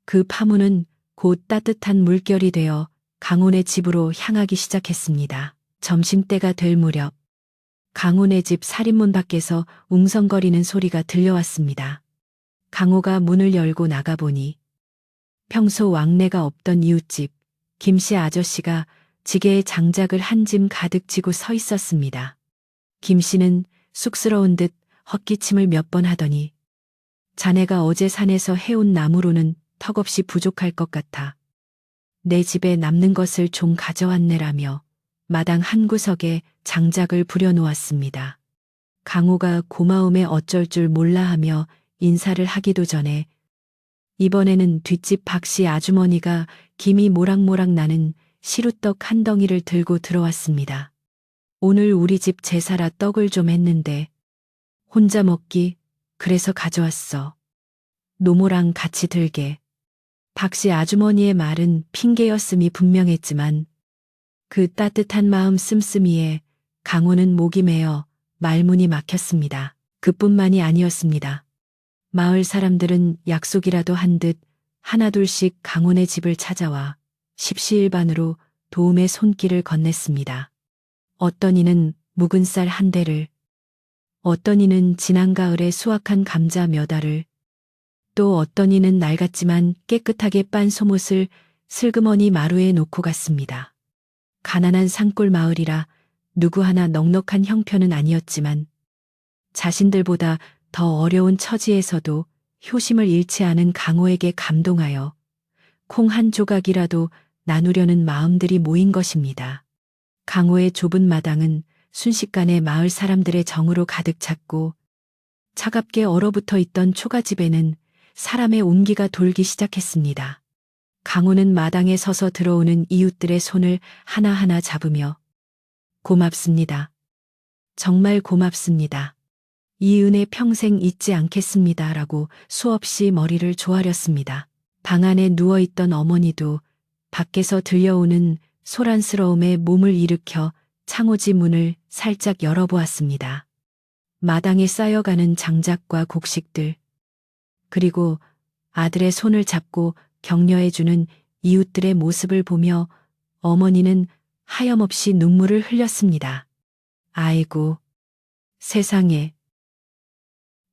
그 파문은 곧 따뜻한 물결이 되어 강호네 집으로 향하기 시작했습니다. 점심때가 될 무렵 강호네 집 살인문 밖에서 웅성거리는 소리가 들려왔습니다. 강호가 문을 열고 나가보니 평소 왕래가 없던 이웃집 김씨 아저씨가 지게에 장작을 한 짐 가득 지고 서 있었습니다. 김씨는 쑥스러운 듯 헛기침을 몇 번 하더니 자네가 어제 산에서 해온 나무로는 턱없이 부족할 것 같아. 내 집에 남는 것을 좀 가져왔네라며 마당 한 구석에 장작을 부려놓았습니다. 강호가 고마움에 어쩔 줄 몰라 하며 인사를 하기도 전에 이번에는 뒷집 박씨 아주머니가 김이 모락모락 나는 시루떡 한 덩이를 들고 들어왔습니다. 오늘 우리 집 제사라 떡을 좀 했는데 혼자 먹기 그래서 가져왔어. 노모랑 같이 들게. 박씨 아주머니의 말은 핑계였음이 분명했지만 그 따뜻한 마음 씀씀이에 강호는 목이 메어 말문이 막혔습니다. 그뿐만이 아니었습니다. 마을 사람들은 약속이라도 한 듯 하나둘씩 강원의 집을 찾아와 십시일반으로 도움의 손길을 건넸습니다. 어떤 이는 묵은 쌀 한 대를, 어떤 이는 지난 가을에 수확한 감자 몇 알을, 또 어떤 이는 낡았지만 깨끗하게 빤 소못을 슬그머니 마루에 놓고 갔습니다. 가난한 산골 마을이라 누구 하나 넉넉한 형편은 아니었지만 자신들보다 더 어려운 처지에서도 효심을 잃지 않은 강호에게 감동하여 콩 한 조각이라도 나누려는 마음들이 모인 것입니다. 강호의 좁은 마당은 순식간에 마을 사람들의 정으로 가득 찼고 차갑게 얼어붙어 있던 초가집에는 사람의 온기가 돌기 시작했습니다. 강호는 마당에 서서 들어오는 이웃들의 손을 하나하나 잡으며 고맙습니다. 정말 고맙습니다. 이 은혜 평생 잊지 않겠습니다. 라고 수없이 머리를 조아렸습니다. 방 안에 누워있던 어머니도 밖에서 들려오는 소란스러움에 몸을 일으켜 창호지 문을 살짝 열어보았습니다. 마당에 쌓여가는 장작과 곡식들, 그리고 아들의 손을 잡고 격려해주는 이웃들의 모습을 보며 어머니는 하염없이 눈물을 흘렸습니다. 아이고, 세상에.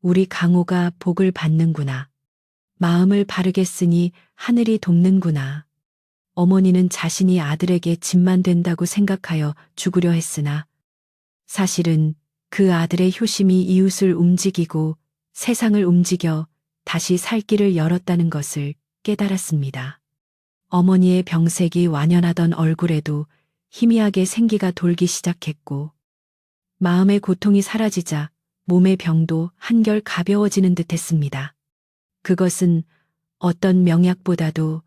우리 강호가 복을 받는구나. 마음을 바르게 쓰니 하늘이 돕는구나. 어머니는 자신이 아들에게 짐만 된다고 생각하여 죽으려 했으나 사실은 그 아들의 효심이 이웃을 움직이고 세상을 움직여 다시 살 길을 열었다는 것을 깨달았습니다. 어머니의 병색이 완연하던 얼굴에도 희미하게 생기가 돌기 시작했고 마음의 고통이 사라지자 몸의 병도 한결 가벼워지는 듯했습니다. 그것은 어떤 명약보다도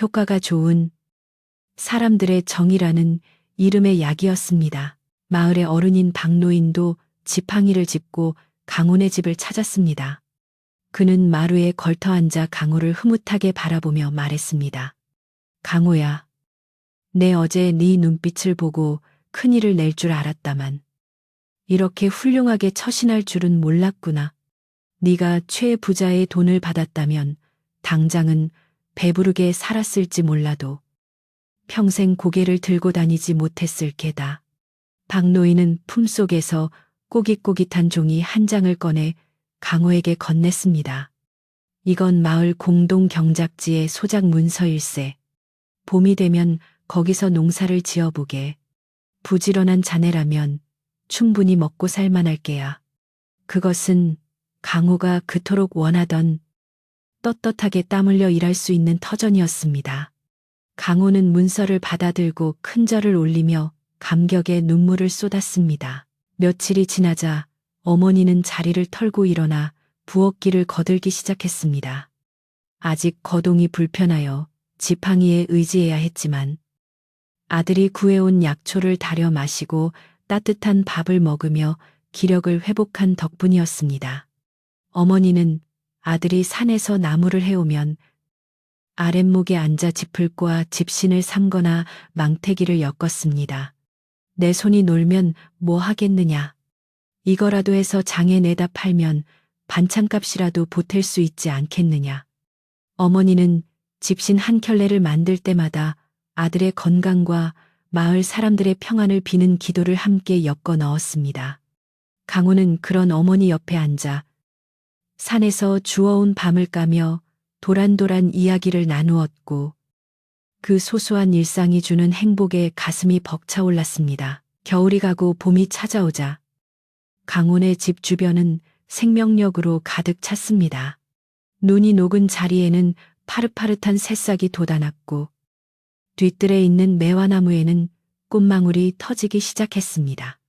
효과가 좋은 사람들의 정이라는 이름의 약이었습니다. 마을의 어른인 박노인도 지팡이를 짚고 강훈의 집을 찾았습니다. 그는 마루에 걸터 앉아 강호를 흐뭇하게 바라보며 말했습니다. 강호야, 내 어제 네 눈빛을 보고 큰일을 낼 줄 알았다만 이렇게 훌륭하게 처신할 줄은 몰랐구나. 네가 최부자의 돈을 받았다면 당장은 배부르게 살았을지 몰라도 평생 고개를 들고 다니지 못했을 게다. 박노인은 품속에서 꼬깃꼬깃한 종이 한 장을 꺼내 강호에게 건넸습니다. 이건 마을 공동 경작지의 소작 문서일세. 봄이 되면 거기서 농사를 지어보게. 부지런한 자네라면 충분히 먹고 살만할 게야. 그것은 강호가 그토록 원하던 떳떳하게 땀 흘려 일할 수 있는 터전이었습니다. 강호는 문서를 받아들고 큰절을 올리며 감격에 눈물을 쏟았습니다. 며칠이 지나자 어머니는 자리를 털고 일어나 부엌길을 거들기 시작했습니다. 아직 거동이 불편하여 지팡이에 의지해야 했지만 아들이 구해온 약초를 달여 마시고 따뜻한 밥을 먹으며 기력을 회복한 덕분이었습니다. 어머니는 아들이 산에서 나무를 해오면 아랫목에 앉아 짚을 꼬아 집신을 삼거나 망태기를 엮었습니다. 내 손이 놀면 뭐 하겠느냐. 이거라도 해서 장에 내다 팔면 반찬값이라도 보탤 수 있지 않겠느냐. 어머니는 집신 한 켤레를 만들 때마다 아들의 건강과 마을 사람들의 평안을 비는 기도를 함께 엮어 넣었습니다. 강호는 그런 어머니 옆에 앉아 산에서 주워온 밤을 까며 도란도란 이야기를 나누었고 그 소소한 일상이 주는 행복에 가슴이 벅차올랐습니다. 겨울이 가고 봄이 찾아오자 강훈의 집 주변은 생명력으로 가득 찼습니다. 눈이 녹은 자리에는 파릇파릇한 새싹이 돋아났고 뒤뜰에 있는 매화나무에는 꽃망울이 터지기 시작했습니다.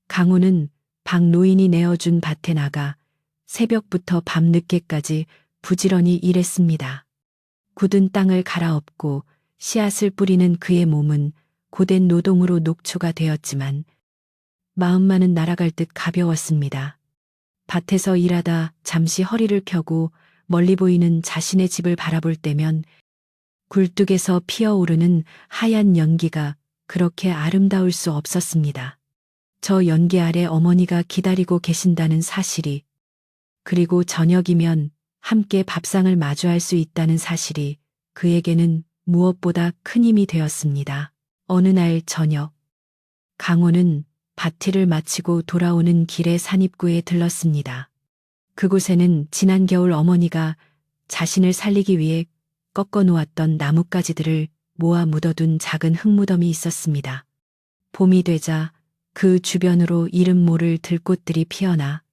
강호는 박 노인이 내어준 밭에 나가 새벽부터 밤늦게까지 부지런히 일했습니다. 굳은 땅을 갈아엎고 씨앗을 뿌리는 그의 몸은 고된 노동으로 녹초가 되었지만 마음만은 날아갈 듯 가벼웠습니다. 밭에서 일하다 잠시 허리를 펴고 멀리 보이는 자신의 집을 바라볼 때면 굴뚝에서 피어오르는 하얀 연기가 그렇게 아름다울 수 없었습니다. 저 연기 아래 어머니가 기다리고 계신다는 사실이, 그리고 저녁이면 함께 밥상을 마주할 수 있다는 사실이 그에게는 무엇보다 큰 힘이 되었습니다. 어느 날 저녁, 강호는 밭일을 마치고 돌아오는 길에 산입구에 들렀습니다. 그곳에는 지난 겨울 어머니가 자신을 살리기 위해 꺾어 놓았던 나뭇가지들을 모아 묻어둔 작은 흙무덤이 있었습니다. 봄이 되자 그 주변으로 이름 모를 들꽃들이 피어나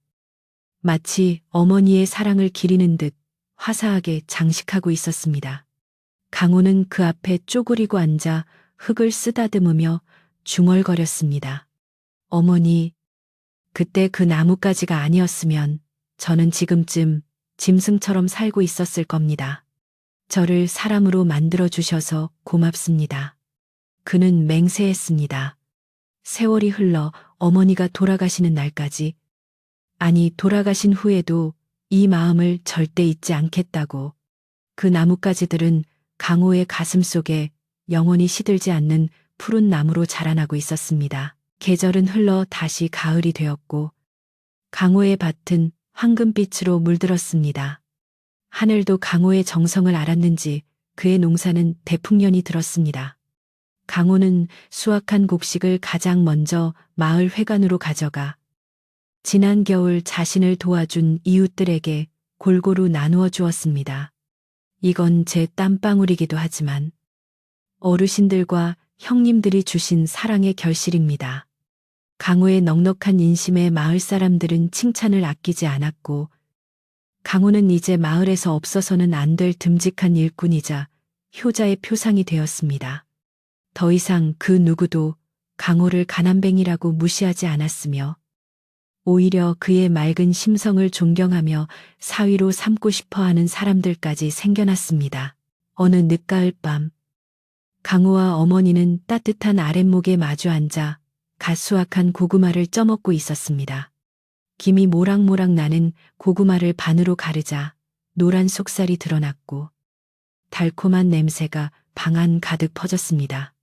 마치 어머니의 사랑을 기리는 듯 화사하게 장식하고 있었습니다. 강호는 그 앞에 쪼그리고 앉아 흙을 쓰다듬으며 중얼거렸습니다. 어머니, 그때 그 나뭇가지가 아니었으면 저는 지금쯤 짐승처럼 살고 있었을 겁니다. 저를 사람으로 만들어주셔서 고맙습니다. 그는 맹세했습니다. 세월이 흘러 어머니가 돌아가시는 날까지, 아니 돌아가신 후에도 이 마음을 절대 잊지 않겠다고. 그 나뭇가지들은 강호의 가슴 속에 영원히 시들지 않는 푸른 나무로 자라나고 있었습니다. 계절은 흘러 다시 가을이 되었고 강호의 밭은 황금빛으로 물들었습니다. 하늘도 강호의 정성을 알았는지 그의 농사는 대풍년이 들었습니다. 강호는 수확한 곡식을 가장 먼저 마을 회관으로 가져가 지난 겨울 자신을 도와준 이웃들에게 골고루 나누어 주었습니다. 이건 제 땀방울이기도 하지만 어르신들과 형님들이 주신 사랑의 결실입니다. 강호의 넉넉한 인심에 마을 사람들은 칭찬을 아끼지 않았고 강호는 이제 마을에서 없어서는 안 될 듬직한 일꾼이자 효자의 표상이 되었습니다. 더 이상 그 누구도 강호를 가난뱅이라고 무시하지 않았으며 오히려 그의 맑은 심성을 존경하며 사위로 삼고 싶어하는 사람들까지 생겨났습니다. 어느 늦가을 밤, 강호와 어머니는 따뜻한 아랫목에 마주 앉아 갓 수확한 고구마를 쪄먹고 있었습니다. 김이 모락모락 나는 고구마를 반으로 가르자 노란 속살이 드러났고 달콤한 냄새가 방 안 가득 퍼졌습니다.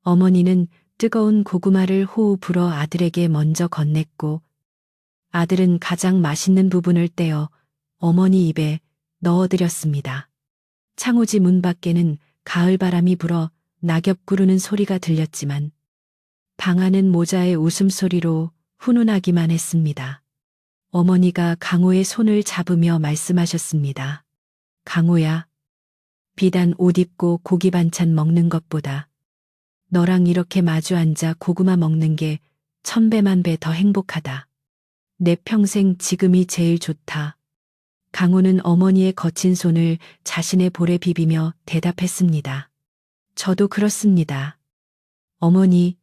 어머니는 뜨거운 고구마를 호우 불어 아들에게 먼저 건넸고 아들은 가장 맛있는 부분을 떼어 어머니 입에 넣어드렸습니다. 창호지 문 밖에는 가을 바람이 불어 낙엽 구르는 소리가 들렸지만 방 안은 모자의 웃음소리로 훈훈하기만 했습니다. 어머니가 강호의 손을 잡으며 말씀하셨습니다. 강호야, 비단 옷 입고 고기 반찬 먹는 것보다 너랑 이렇게 마주 앉아 고구마 먹는 게 천배 만배 더 행복하다. 내 평생 지금이 제일 좋다. 강호는 어머니의 거친 손을 자신의 볼에 비비며 대답했습니다. 저도 그렇습니다. 어머니,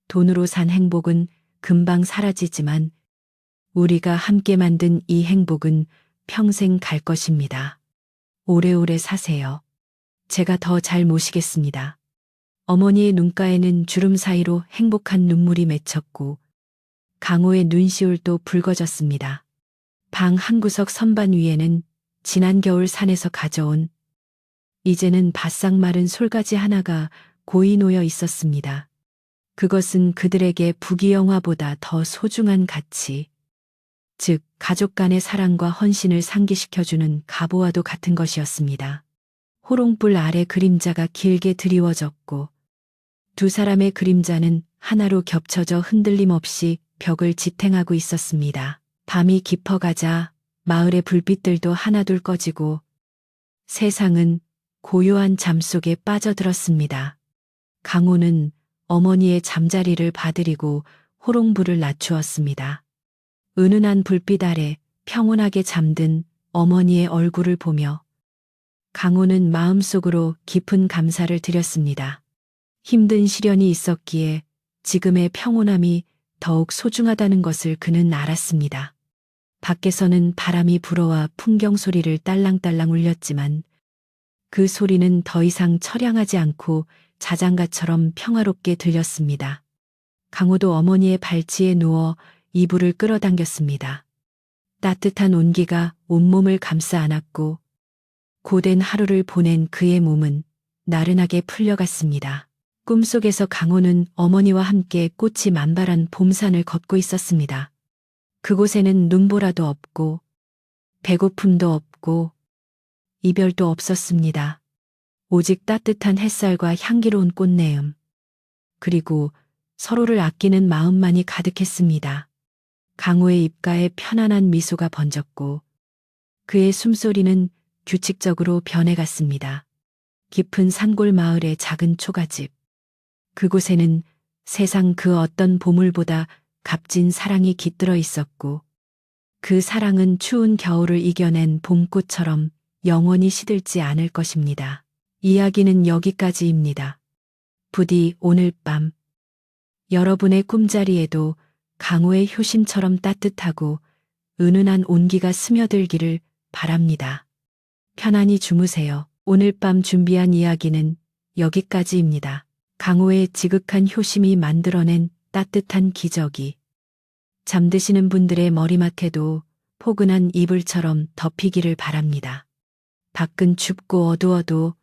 돈으로 산 행복은 금방 사라지지만 우리가 함께 만든 이 행복은 평생 갈 것입니다. 오래오래 사세요. 제가 더 잘 모시겠습니다. 어머니의 눈가에는 주름 사이로 행복한 눈물이 맺혔고 강호의 눈시울도 붉어졌습니다. 방 한구석 선반 위에는 지난 겨울 산에서 가져온 이제는 바싹 마른 솔가지 하나가 고이 놓여 있었습니다. 그것은 그들에게 부귀영화보다 더 소중한 가치, 즉 가족 간의 사랑과 헌신을 상기시켜주는 갑오와도 같은 것이었습니다. 호롱불 아래 그림자가 길게 드리워졌고 두 사람의 그림자는 하나로 겹쳐져 흔들림 없이 벽을 지탱하고 있었습니다. 밤이 깊어가자 마을의 불빛들도 하나둘 꺼지고 세상은 고요한 잠 속에 빠져들었습니다. 강호는 어머니의 잠자리를 봐드리고 호롱불을 낮추었습니다. 은은한 불빛 아래 평온하게 잠든 어머니의 얼굴을 보며 강호는 마음속으로 깊은 감사를 드렸습니다. 힘든 시련이 있었기에 지금의 평온함이 더욱 소중하다는 것을 그는 알았습니다. 밖에서는 바람이 불어와 풍경 소리를 딸랑딸랑 울렸지만 그 소리는 더 이상 처량하지 않고 자장가처럼 평화롭게 들렸습니다. 강호도 어머니의 발치에 누워 이불을 끌어당겼습니다. 따뜻한 온기가 온몸을 감싸 안았고 고된 하루를 보낸 그의 몸은 나른하게 풀려갔습니다. 꿈속에서 강호는 어머니와 함께 꽃이 만발한 봄산을 걷고 있었습니다. 그곳에는 눈보라도 없고 배고픔도 없고 이별도 없었습니다. 오직 따뜻한 햇살과 향기로운 꽃내음, 그리고 서로를 아끼는 마음만이 가득했습니다. 강호의 입가에 편안한 미소가 번졌고 그의 숨소리는 규칙적으로 변해갔습니다. 깊은 산골 마을의 작은 초가집. 그곳에는 세상 그 어떤 보물보다 값진 사랑이 깃들어 있었고 그 사랑은 추운 겨울을 이겨낸 봄꽃처럼 영원히 시들지 않을 것입니다. 이야기는 여기까지입니다. 부디 오늘 밤 여러분의 꿈자리에도 강호의 효심처럼 따뜻하고 은은한 온기가 스며들기를 바랍니다. 편안히 주무세요. 오늘 밤 준비한 이야기는 여기까지입니다. 강호의 지극한 효심이 만들어낸 따뜻한 기적이 잠드시는 분들의 머리맡에도 포근한 이불처럼 덮이기를 바랍니다. 밖은 춥고 어두워도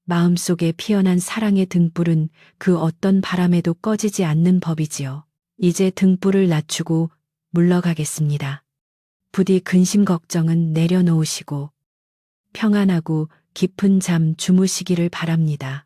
마음속에 피어난 사랑의 등불은 그 어떤 바람에도 꺼지지 않는 법이지요. 이제 등불을 낮추고 물러가겠습니다. 부디 근심 걱정은 내려놓으시고 평안하고 깊은 잠 주무시기를 바랍니다.